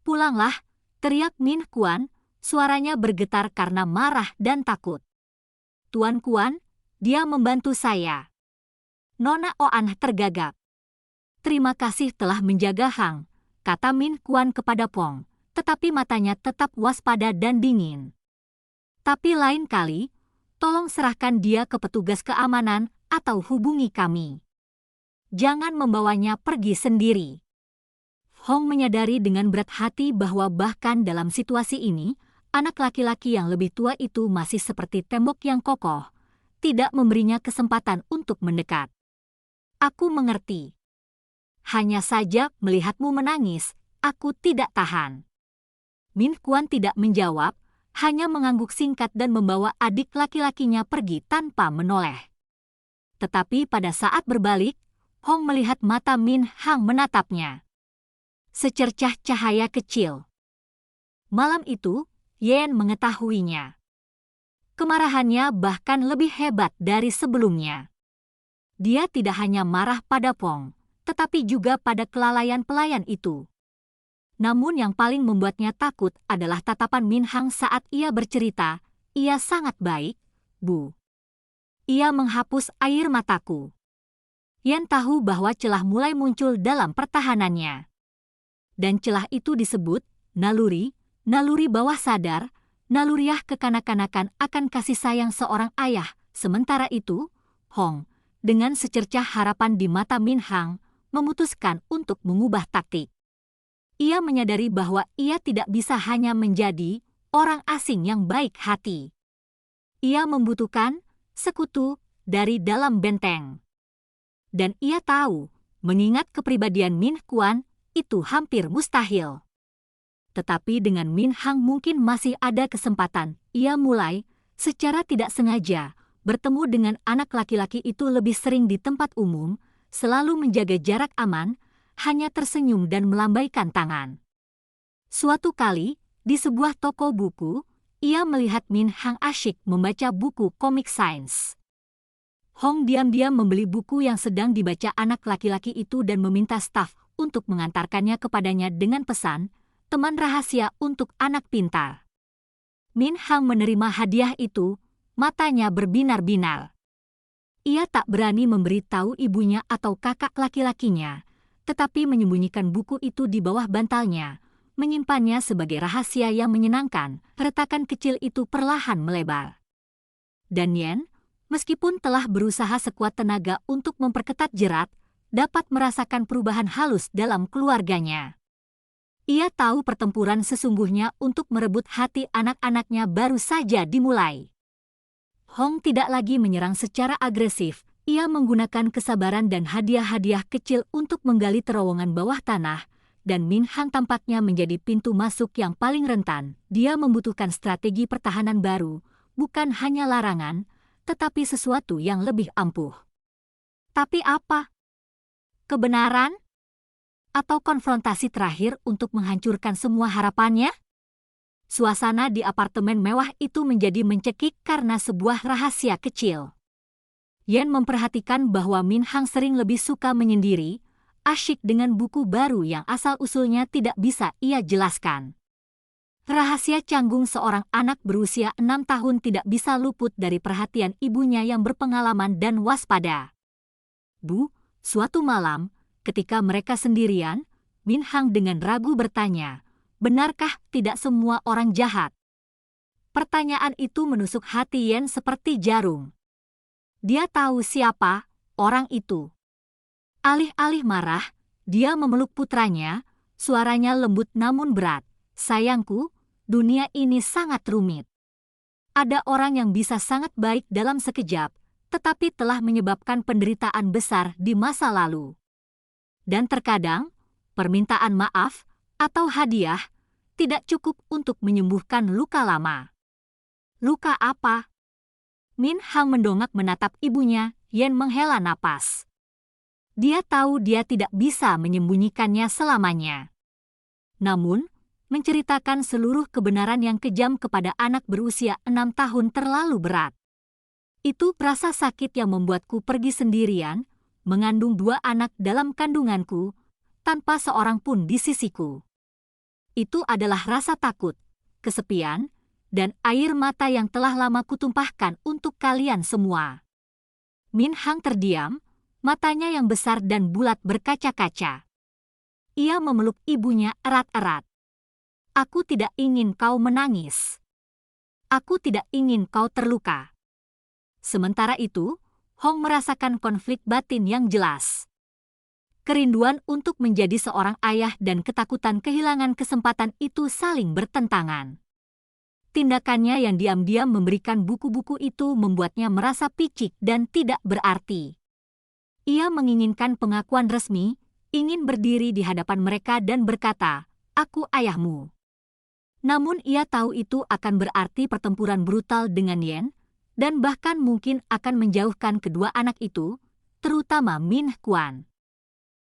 Pulanglah, teriak Min Kuan, suaranya bergetar karena marah dan takut. Tuan Kuan, dia membantu saya. Nona Oan tergagap. Terima kasih telah menjaga Hang, kata Min Kuan kepada Pong, tetapi matanya tetap waspada dan dingin. Tapi lain kali, tolong serahkan dia ke petugas keamanan atau hubungi kami. Jangan membawanya pergi sendiri. Hong menyadari dengan berat hati bahwa bahkan dalam situasi ini, anak laki-laki yang lebih tua itu masih seperti tembok yang kokoh. tidak memberinya kesempatan untuk mendekat. Aku mengerti. Hanya saja melihatmu menangis, aku tidak tahan. Min Kuan tidak menjawab, hanya mengangguk singkat dan membawa adik laki-lakinya pergi tanpa menoleh. Tetapi pada saat berbalik, Hong melihat mata Min Hang menatapnya. Secercah cahaya kecil. Malam itu, Yen mengetahuinya. Kemarahannya bahkan lebih hebat dari sebelumnya. Dia tidak hanya marah pada Pong, tetapi juga pada kelalaian pelayan itu. Namun yang paling membuatnya takut adalah tatapan Min Hang saat ia bercerita, "Ia sangat baik, Bu." Ia menghapus air mataku. Yen tahu bahwa celah mulai muncul dalam pertahanannya. Dan celah itu disebut naluri, naluri bawah sadar, naluriah kekanak-kanakan akan kasih sayang seorang ayah. Sementara itu, Hong, dengan secercah harapan di mata Min Hang, memutuskan untuk mengubah taktik. Ia menyadari bahwa ia tidak bisa hanya menjadi orang asing yang baik hati. Ia membutuhkan sekutu dari dalam benteng. Dan ia tahu, mengingat kepribadian Min Kuan, itu hampir mustahil. Tetapi dengan Min Hang mungkin masih ada kesempatan. Ia mulai, secara tidak sengaja, bertemu dengan anak laki-laki itu lebih sering di tempat umum, selalu menjaga jarak aman, hanya tersenyum dan melambaikan tangan. Suatu kali, di sebuah toko buku, ia melihat Min Hang asyik membaca buku komik sains. Hong diam-diam membeli buku yang sedang dibaca anak laki-laki itu dan meminta staf untuk mengantarkannya kepadanya dengan pesan, "Teman rahasia untuk anak pintar." Min Hang menerima hadiah itu, matanya berbinar-binar. Ia tak berani memberitahu ibunya atau kakak laki-lakinya, tetapi menyembunyikan buku itu di bawah bantalnya, menyimpannya sebagai rahasia yang menyenangkan. Retakan kecil itu perlahan melebar. Dan Yen, meskipun telah berusaha sekuat tenaga untuk memperketat jerat, dapat merasakan perubahan halus dalam keluarganya. Ia tahu pertempuran sesungguhnya untuk merebut hati anak-anaknya baru saja dimulai. Hong tidak lagi menyerang secara agresif. Ia menggunakan kesabaran dan hadiah-hadiah kecil untuk menggali terowongan bawah tanah, dan Min Hang tampaknya menjadi pintu masuk yang paling rentan. Dia membutuhkan strategi pertahanan baru, bukan hanya larangan, tetapi sesuatu yang lebih ampuh. Tapi apa? Kebenaran? Atau konfrontasi terakhir untuk menghancurkan semua harapannya? Suasana di apartemen mewah itu menjadi mencekik karena sebuah rahasia kecil. Yen memperhatikan bahwa Min Hang sering lebih suka menyendiri, asyik dengan buku baru yang asal-usulnya tidak bisa ia jelaskan. Rahasia canggung seorang anak berusia 6 tahun tidak bisa luput dari perhatian ibunya yang berpengalaman dan waspada. "Bu," suatu malam, ketika mereka sendirian, Min Hang dengan ragu bertanya, "Benarkah tidak semua orang jahat?" Pertanyaan itu menusuk hati Yen seperti jarum. Dia tahu siapa orang itu. Alih-alih marah, dia memeluk putranya, suaranya lembut namun berat. "Sayangku, dunia ini sangat rumit. Ada orang yang bisa sangat baik dalam sekejap, tetapi telah menyebabkan penderitaan besar di masa lalu. Dan terkadang, permintaan maaf atau hadiah tidak cukup untuk menyembuhkan luka lama." "Luka apa?" Min Hang mendongak menatap ibunya. Yen menghela napas. Dia tahu dia tidak bisa menyembunyikannya selamanya. Namun, menceritakan seluruh kebenaran yang kejam kepada anak berusia 6 tahun terlalu berat. "Itu rasa sakit yang membuatku pergi sendirian, mengandung 2 anak dalam kandunganku, tanpa seorang pun di sisiku. Itu adalah rasa takut, kesepian, dan air mata yang telah lama kutumpahkan untuk kalian semua." Min Hang terdiam, matanya yang besar dan bulat berkaca-kaca. Ia memeluk ibunya erat-erat. "Aku tidak ingin kau menangis. Aku tidak ingin kau terluka." Sementara itu, Hong merasakan konflik batin yang jelas. Kerinduan untuk menjadi seorang ayah dan ketakutan kehilangan kesempatan itu saling bertentangan. Tindakannya yang diam-diam memberikan buku-buku itu membuatnya merasa picik dan tidak berarti. Ia menginginkan pengakuan resmi, ingin berdiri di hadapan mereka dan berkata, "Aku ayahmu." Namun ia tahu itu akan berarti pertempuran brutal dengan Yen, dan bahkan mungkin akan menjauhkan kedua anak itu, terutama Min Kuan.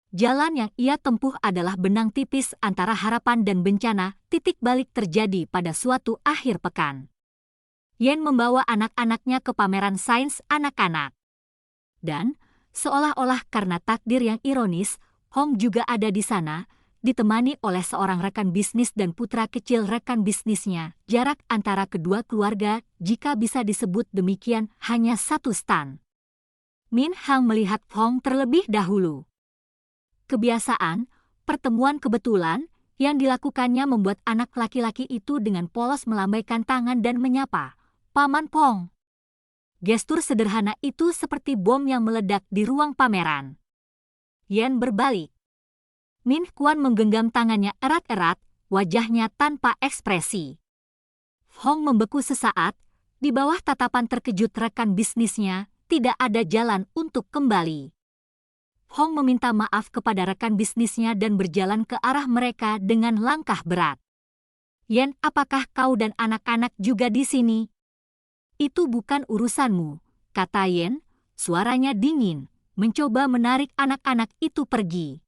Jalan yang ia tempuh adalah benang tipis antara harapan dan bencana. Titik balik terjadi pada suatu akhir pekan. Yen membawa anak-anaknya ke pameran sains anak-anak. Dan, seolah-olah karena takdir yang ironis, Hong juga ada di sana, ditemani oleh seorang rekan bisnis dan putra kecil rekan bisnisnya. Jarak antara kedua keluarga, jika bisa disebut demikian, hanya 1 stan. Min Hang melihat Hong terlebih dahulu. Kebiasaan, pertemuan kebetulan, yang dilakukannya membuat anak laki-laki itu dengan polos melambaikan tangan dan menyapa, "Paman Pong." Gestur sederhana itu seperti bom yang meledak di ruang pameran. Yen berbalik. Min Kuan menggenggam tangannya erat-erat, wajahnya tanpa ekspresi. Hong membeku sesaat, di bawah tatapan terkejut rekan bisnisnya, tidak ada jalan untuk kembali. Hong meminta maaf kepada rekan bisnisnya dan berjalan ke arah mereka dengan langkah berat. "Yen, apakah kau dan anak-anak juga di sini?" "Itu bukan urusanmu," kata Yen, suaranya dingin, mencoba menarik anak-anak itu pergi.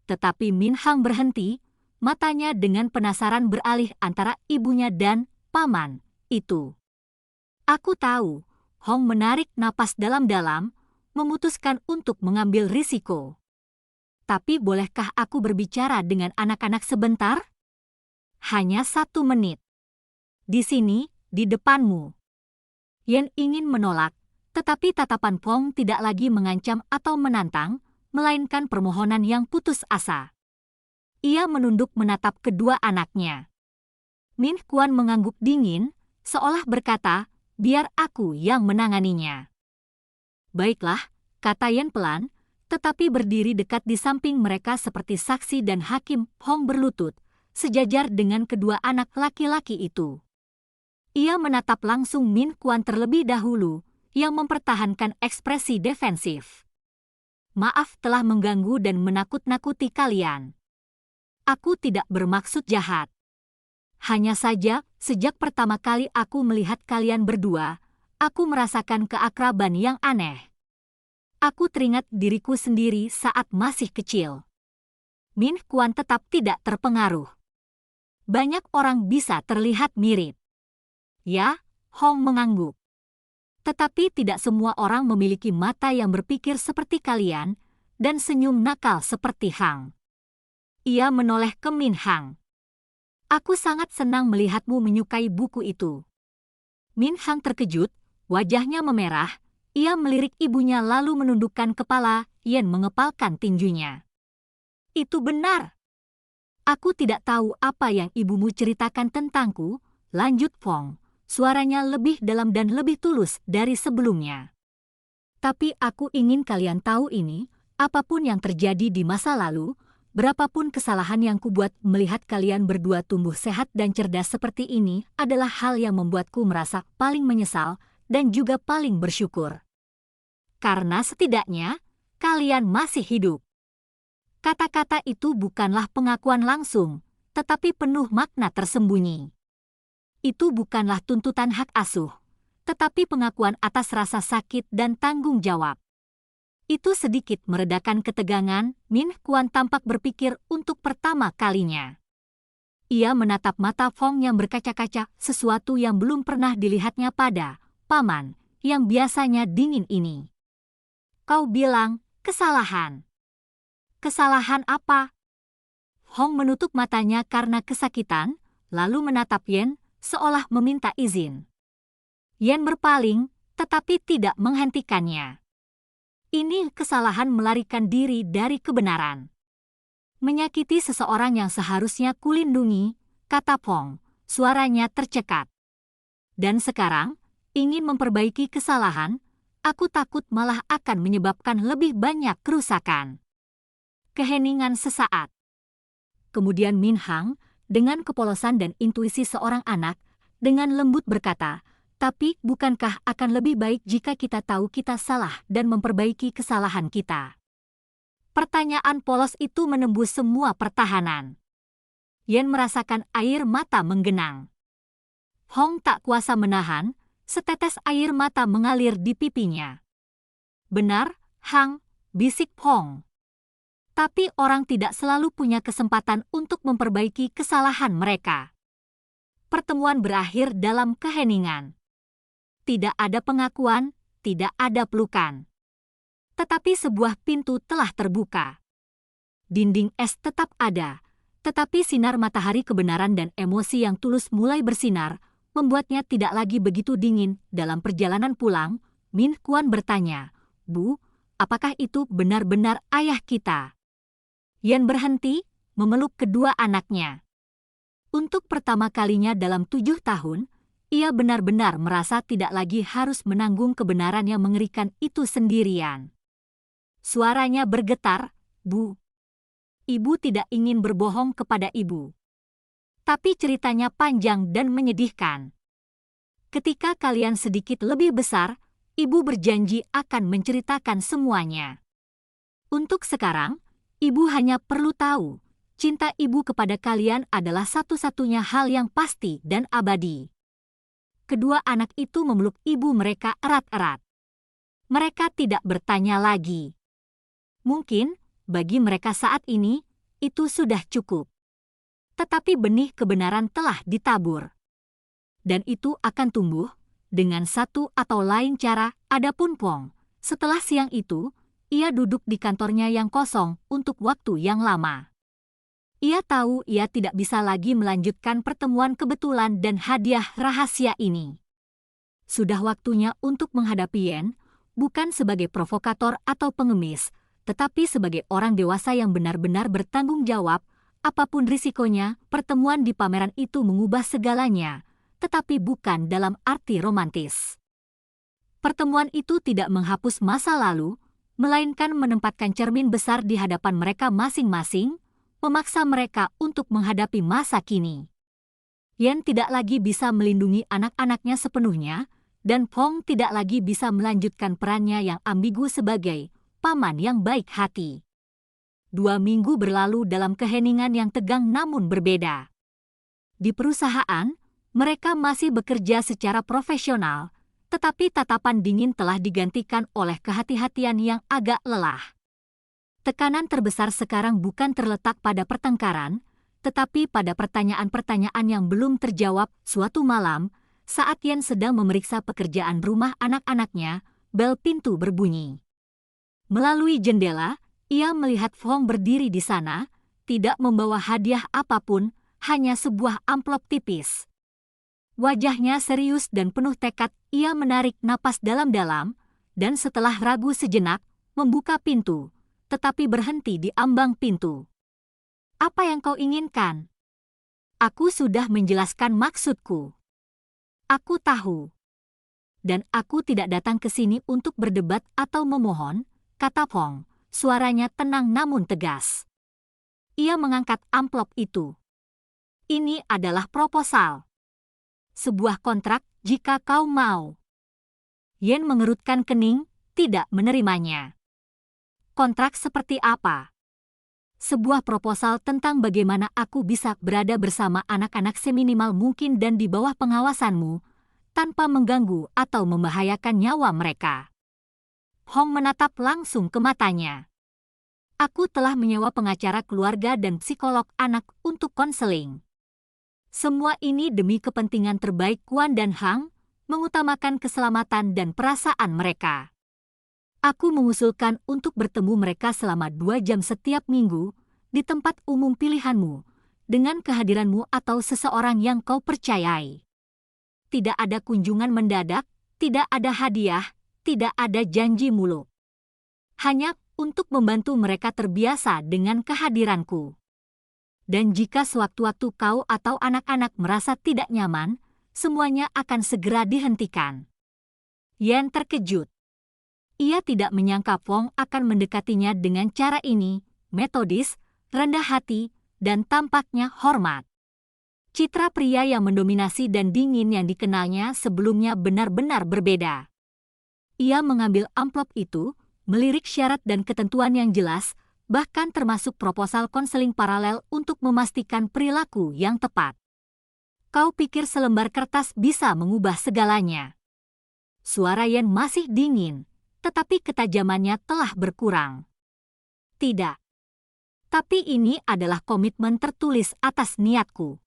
Tetapi Min Hang berhenti, matanya dengan penasaran beralih antara ibunya dan paman itu. "Aku tahu." Hong menarik napas dalam-dalam, memutuskan untuk mengambil risiko. "Tapi bolehkah aku berbicara dengan anak-anak sebentar?" "Hanya 1 menit. Di sini, di depanmu." Yen ingin menolak, tetapi tatapan Pong tidak lagi mengancam atau menantang, melainkan permohonan yang putus asa. Ia menunduk menatap kedua anaknya. Min Kuan mengangguk dingin, seolah berkata, "Biar aku yang menanganinya." "Baiklah," kata Yen pelan, tetapi berdiri dekat di samping mereka seperti saksi dan hakim. Hong berlutut, sejajar dengan kedua anak laki-laki itu. Ia menatap langsung Min Kuan terlebih dahulu, yang mempertahankan ekspresi defensif. "Maaf telah mengganggu dan menakut-nakuti kalian. Aku tidak bermaksud jahat. Hanya saja, sejak pertama kali aku melihat kalian berdua, aku merasakan keakraban yang aneh. Aku teringat diriku sendiri saat masih kecil." Min Kuan tetap tidak terpengaruh. "Banyak orang bisa terlihat mirip." "Ya," Hong mengangguk. "Tetapi tidak semua orang memiliki mata yang berpikir seperti kalian, dan senyum nakal seperti Hang." Ia menoleh ke Min Hang. "Aku sangat senang melihatmu menyukai buku itu." Min Hang terkejut, wajahnya memerah. Ia melirik ibunya lalu menundukkan kepala. Yen mengepalkan tinjunya. "Itu benar. Aku tidak tahu apa yang ibumu ceritakan tentangku," lanjut Fong. Suaranya lebih dalam dan lebih tulus dari sebelumnya. "Tapi aku ingin kalian tahu ini, apapun yang terjadi di masa lalu, berapapun kesalahan yang kubuat, melihat kalian berdua tumbuh sehat dan cerdas seperti ini adalah hal yang membuatku merasa paling menyesal dan juga paling bersyukur. Karena setidaknya, kalian masih hidup." Kata-kata itu bukanlah pengakuan langsung, tetapi penuh makna tersembunyi. Itu bukanlah tuntutan hak asuh, tetapi pengakuan atas rasa sakit dan tanggung jawab. Itu sedikit meredakan ketegangan. Min Kuan tampak berpikir untuk pertama kalinya. Ia menatap mata Fong yang berkaca-kaca, sesuatu yang belum pernah dilihatnya pada paman yang biasanya dingin ini. "Kau bilang, kesalahan. Kesalahan apa?" Hong menutup matanya karena kesakitan, lalu menatap Yen, seolah meminta izin. Yen berpaling, tetapi tidak menghentikannya. "Ini kesalahan melarikan diri dari kebenaran. Menyakiti seseorang yang seharusnya kulindungi," kata Pong, suaranya tercekat. "Dan sekarang, ingin memperbaiki kesalahan, aku takut malah akan menyebabkan lebih banyak kerusakan." Keheningan sesaat. Kemudian Min Hang, dengan kepolosan dan intuisi seorang anak, dengan lembut berkata, "Tapi bukankah akan lebih baik jika kita tahu kita salah dan memperbaiki kesalahan kita?" Pertanyaan polos itu menembus semua pertahanan. Yen merasakan air mata menggenang. Hong tak kuasa menahan, setetes air mata mengalir di pipinya. "Benar, Hang," bisik Hong. "Tapi orang tidak selalu punya kesempatan untuk memperbaiki kesalahan mereka." Pertemuan berakhir dalam keheningan. Tidak ada pengakuan, tidak ada pelukan. Tetapi sebuah pintu telah terbuka. Dinding es tetap ada, tetapi sinar matahari kebenaran dan emosi yang tulus mulai bersinar, membuatnya tidak lagi begitu dingin. Dalam perjalanan pulang, Min Kuan bertanya, "Bu, apakah itu benar-benar ayah kita?" Yan berhenti, memeluk kedua anaknya. Untuk pertama kalinya dalam 7 tahun, ia benar-benar merasa tidak lagi harus menanggung kebenaran yang mengerikan itu sendirian. Suaranya bergetar, "Bu, Ibu tidak ingin berbohong kepada Ibu. Tapi ceritanya panjang dan menyedihkan. Ketika kalian sedikit lebih besar, Ibu berjanji akan menceritakan semuanya. Untuk sekarang, Ibu hanya perlu tahu, cinta Ibu kepada kalian adalah satu-satunya hal yang pasti dan abadi." Kedua anak itu memeluk ibu mereka erat-erat. Mereka tidak bertanya lagi. Mungkin, bagi mereka saat ini, itu sudah cukup. Tetapi benih kebenaran telah ditabur. Dan itu akan tumbuh, dengan satu atau lain cara. Adapun Pong, setelah siang itu, ia duduk di kantornya yang kosong untuk waktu yang lama. Ia tahu ia tidak bisa lagi melanjutkan pertemuan kebetulan dan hadiah rahasia ini. Sudah waktunya untuk menghadapi Yen, bukan sebagai provokator atau pengemis, tetapi sebagai orang dewasa yang benar-benar bertanggung jawab. Apapun risikonya, pertemuan di pameran itu mengubah segalanya, tetapi bukan dalam arti romantis. Pertemuan itu tidak menghapus masa lalu, melainkan menempatkan cermin besar di hadapan mereka masing-masing, memaksa mereka untuk menghadapi masa kini. Yen tidak lagi bisa melindungi anak-anaknya sepenuhnya, dan Pong tidak lagi bisa melanjutkan perannya yang ambigu sebagai paman yang baik hati. 2 minggu berlalu dalam keheningan yang tegang namun berbeda. Di perusahaan, mereka masih bekerja secara profesional, tetapi tatapan dingin telah digantikan oleh kehati-hatian yang agak lelah. Tekanan terbesar sekarang bukan terletak pada pertengkaran, tetapi pada pertanyaan-pertanyaan yang belum terjawab. Suatu malam, saat Yen sedang memeriksa pekerjaan rumah anak-anaknya, bel pintu berbunyi. Melalui jendela, ia melihat Fong berdiri di sana, tidak membawa hadiah apapun, hanya sebuah amplop tipis. Wajahnya serius dan penuh tekad. Ia menarik napas dalam-dalam, dan setelah ragu sejenak, membuka pintu, tetapi berhenti di ambang pintu. "Apa yang kau inginkan?" "Aku sudah menjelaskan maksudku. Aku tahu. Dan aku tidak datang ke sini untuk berdebat atau memohon," kata Fong, suaranya tenang namun tegas. Ia mengangkat amplop itu. "Ini adalah proposal. Sebuah kontrak jika kau mau." Yen mengerutkan kening, tidak menerimanya. "Kontrak seperti apa?" "Sebuah proposal tentang bagaimana aku bisa berada bersama anak-anak seminimal mungkin dan di bawah pengawasanmu, tanpa mengganggu atau membahayakan nyawa mereka." Hong menatap langsung ke matanya. "Aku telah menyewa pengacara keluarga dan psikolog anak untuk konseling. Semua ini demi kepentingan terbaik Kuan dan Hang, mengutamakan keselamatan dan perasaan mereka. Aku mengusulkan untuk bertemu mereka selama 2 jam setiap minggu di tempat umum pilihanmu, dengan kehadiranmu atau seseorang yang kau percayai. Tidak ada kunjungan mendadak, tidak ada hadiah, tidak ada janji muluk. Hanya untuk membantu mereka terbiasa dengan kehadiranku. Dan jika sewaktu-waktu kau atau anak-anak merasa tidak nyaman, semuanya akan segera dihentikan." Yen terkejut. Ia tidak menyangka Fong akan mendekatinya dengan cara ini, metodis, rendah hati, dan tampaknya hormat. Citra pria yang mendominasi dan dingin yang dikenalnya sebelumnya benar-benar berbeda. Ia mengambil amplop itu, melirik syarat dan ketentuan yang jelas, bahkan termasuk proposal konseling paralel untuk memastikan perilaku yang tepat. Kau pikir selembar kertas bisa mengubah segalanya? Suara Yen masih dingin, tetapi ketajamannya telah berkurang. Tidak. Tapi ini adalah komitmen tertulis atas niatku.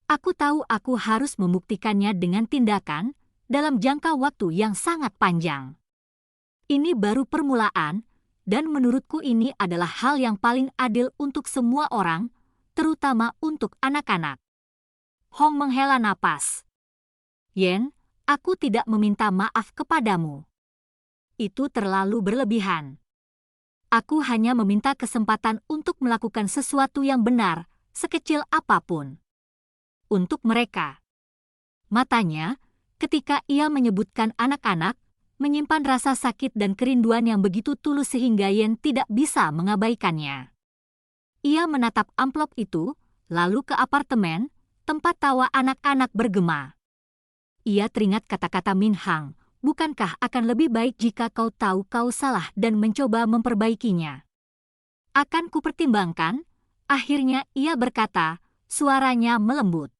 Aku tahu aku harus membuktikannya dengan tindakan dalam jangka waktu yang sangat panjang. Ini baru permulaan, dan menurutku ini adalah hal yang paling adil untuk semua orang, terutama untuk anak-anak. Hong menghela napas. Yen, aku tidak meminta maaf kepadamu. Itu terlalu berlebihan. Aku hanya meminta kesempatan untuk melakukan sesuatu yang benar, sekecil apapun. Untuk mereka. Matanya, ketika ia menyebutkan anak-anak, menyimpan rasa sakit dan kerinduan yang begitu tulus sehingga Yen tidak bisa mengabaikannya. Ia menatap amplop itu, lalu ke apartemen, tempat tawa anak-anak bergema. Ia teringat kata-kata Min Hang, bukankah akan lebih baik jika kau tahu kau salah dan mencoba memperbaikinya? Akan kupertimbangkan, akhirnya ia berkata, suaranya melembut.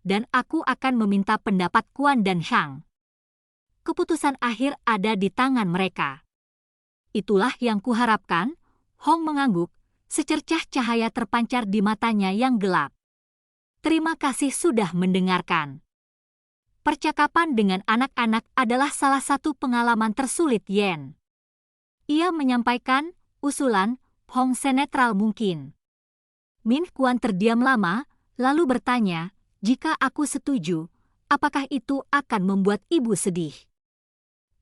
Dan aku akan meminta pendapat Kuan dan Hang. Keputusan akhir ada di tangan mereka. Itulah yang kuharapkan. Hong mengangguk, secercah cahaya terpancar di matanya yang gelap. Terima kasih sudah mendengarkan. Percakapan dengan anak-anak adalah salah satu pengalaman tersulit Yen. Ia menyampaikan usulan Hong senetral mungkin. Min Kuan terdiam lama, lalu bertanya, jika aku setuju, apakah itu akan membuat ibu sedih?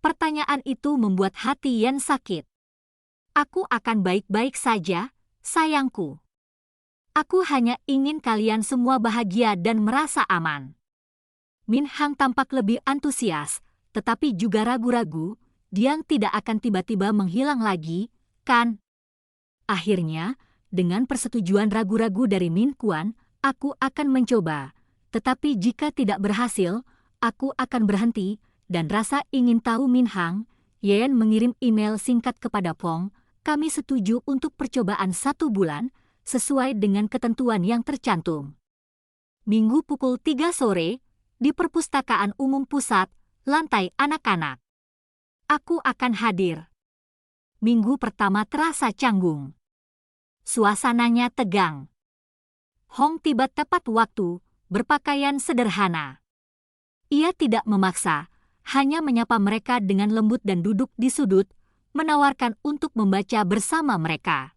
Pertanyaan itu membuat hati Yen sakit. Aku akan baik-baik saja, sayangku. Aku hanya ingin kalian semua bahagia dan merasa aman. Min Hang tampak lebih antusias, tetapi juga ragu-ragu, dia tidak akan tiba-tiba menghilang lagi, kan? Akhirnya, dengan persetujuan ragu-ragu dari Min Kuan, aku akan mencoba. Tetapi jika tidak berhasil, aku akan berhenti, dan rasa ingin tahu Min Hang. Yen mengirim email singkat kepada Pong, kami setuju untuk percobaan 1 bulan, sesuai dengan ketentuan yang tercantum. Minggu pukul 3 sore, di Perpustakaan Umum Pusat, lantai anak-anak. Aku akan hadir. Minggu pertama terasa canggung. Suasananya tegang. Hong tiba tepat waktu, berpakaian sederhana. Ia tidak memaksa, hanya menyapa mereka dengan lembut dan duduk di sudut, menawarkan untuk membaca bersama mereka.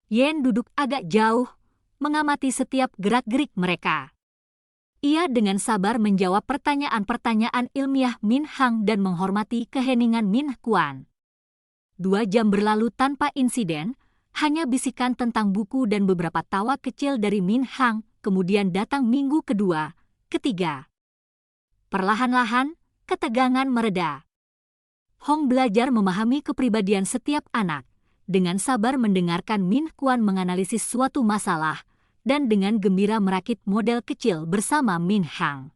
Yen duduk agak jauh, mengamati setiap gerak-gerik mereka. Ia dengan sabar menjawab pertanyaan-pertanyaan ilmiah Min Hang dan menghormati keheningan Min Kuan. 2 jam berlalu tanpa insiden, hanya bisikan tentang buku dan beberapa tawa kecil dari Min Hang. Kemudian datang minggu kedua, ketiga. Perlahan-lahan, ketegangan mereda. Hong belajar memahami kepribadian setiap anak, dengan sabar mendengarkan Min Kuan menganalisis suatu masalah, dan dengan gembira merakit model kecil bersama Min Hang.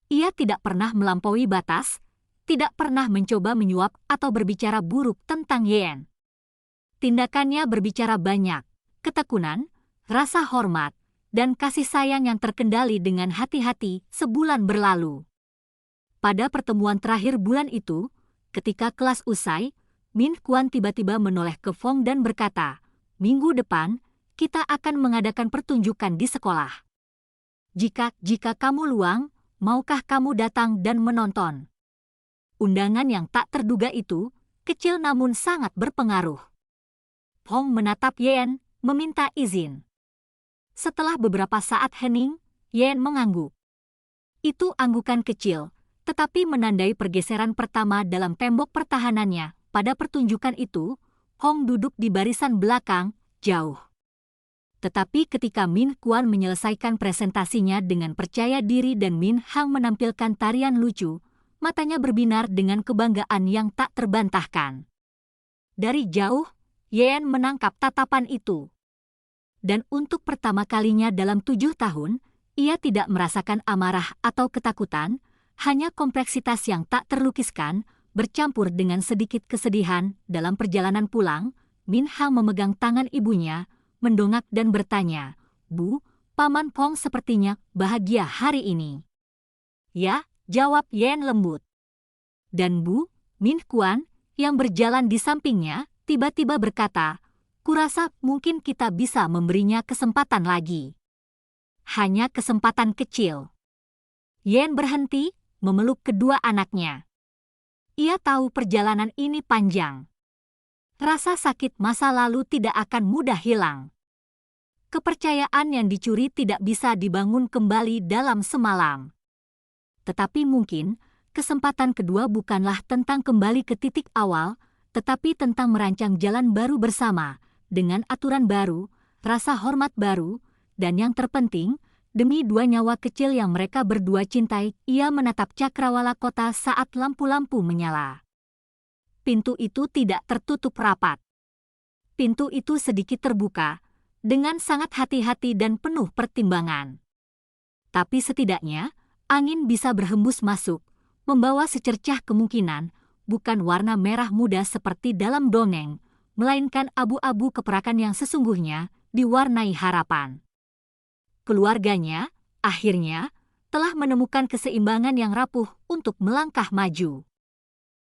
Ia tidak pernah melampaui batas, tidak pernah mencoba menyuap atau berbicara buruk tentang Yen. Tindakannya berbicara banyak, ketekunan, rasa hormat, dan kasih sayang yang terkendali dengan hati-hati sebulan berlalu. Pada pertemuan terakhir bulan itu, ketika kelas usai, Min Kuan tiba-tiba menoleh ke Fong dan berkata, minggu depan, kita akan mengadakan pertunjukan di sekolah. Jika kamu luang, maukah kamu datang dan menonton? Undangan yang tak terduga itu, kecil namun sangat berpengaruh. Fong menatap Yen, meminta izin. Setelah beberapa saat hening, Yen mengangguk. Itu anggukan kecil, tetapi menandai pergeseran pertama dalam tembok pertahanannya. Pada pertunjukan itu, Hong duduk di barisan belakang, jauh. Tetapi ketika Min Kuan menyelesaikan presentasinya dengan percaya diri dan Min Hang menampilkan tarian lucu, matanya berbinar dengan kebanggaan yang tak terbantahkan. Dari jauh, Yen menangkap tatapan itu. Dan untuk pertama kalinya dalam 7 tahun, Ia tidak merasakan amarah atau ketakutan, hanya kompleksitas yang tak terlukiskan, bercampur dengan sedikit kesedihan. Dalam perjalanan pulang, Min Hang memegang tangan ibunya, mendongak dan bertanya, "Bu, Paman Pong sepertinya bahagia hari ini." "Ya," jawab Yen lembut. Dan Bu, Min Kuan, yang berjalan di sampingnya, tiba-tiba berkata, "Kurasa mungkin kita bisa memberinya kesempatan lagi." Hanya kesempatan kecil. Yen berhenti, memeluk kedua anaknya. Ia tahu perjalanan ini panjang. Rasa sakit masa lalu tidak akan mudah hilang. Kepercayaan yang dicuri tidak bisa dibangun kembali dalam semalam. Tetapi mungkin, kesempatan kedua bukanlah tentang kembali ke titik awal, tetapi tentang merancang jalan baru bersama, dengan aturan baru, rasa hormat baru, dan yang terpenting, demi dua nyawa kecil yang mereka berdua cintai. Ia menatap cakrawala kota saat lampu-lampu menyala. Pintu itu tidak tertutup rapat. Pintu itu sedikit terbuka, dengan sangat hati-hati dan penuh pertimbangan. Tapi setidaknya, angin bisa berhembus masuk, membawa secercah kemungkinan, bukan warna merah muda seperti dalam dongeng, melainkan abu-abu keperakan yang sesungguhnya diwarnai harapan. Keluarganya, akhirnya, telah menemukan keseimbangan yang rapuh untuk melangkah maju.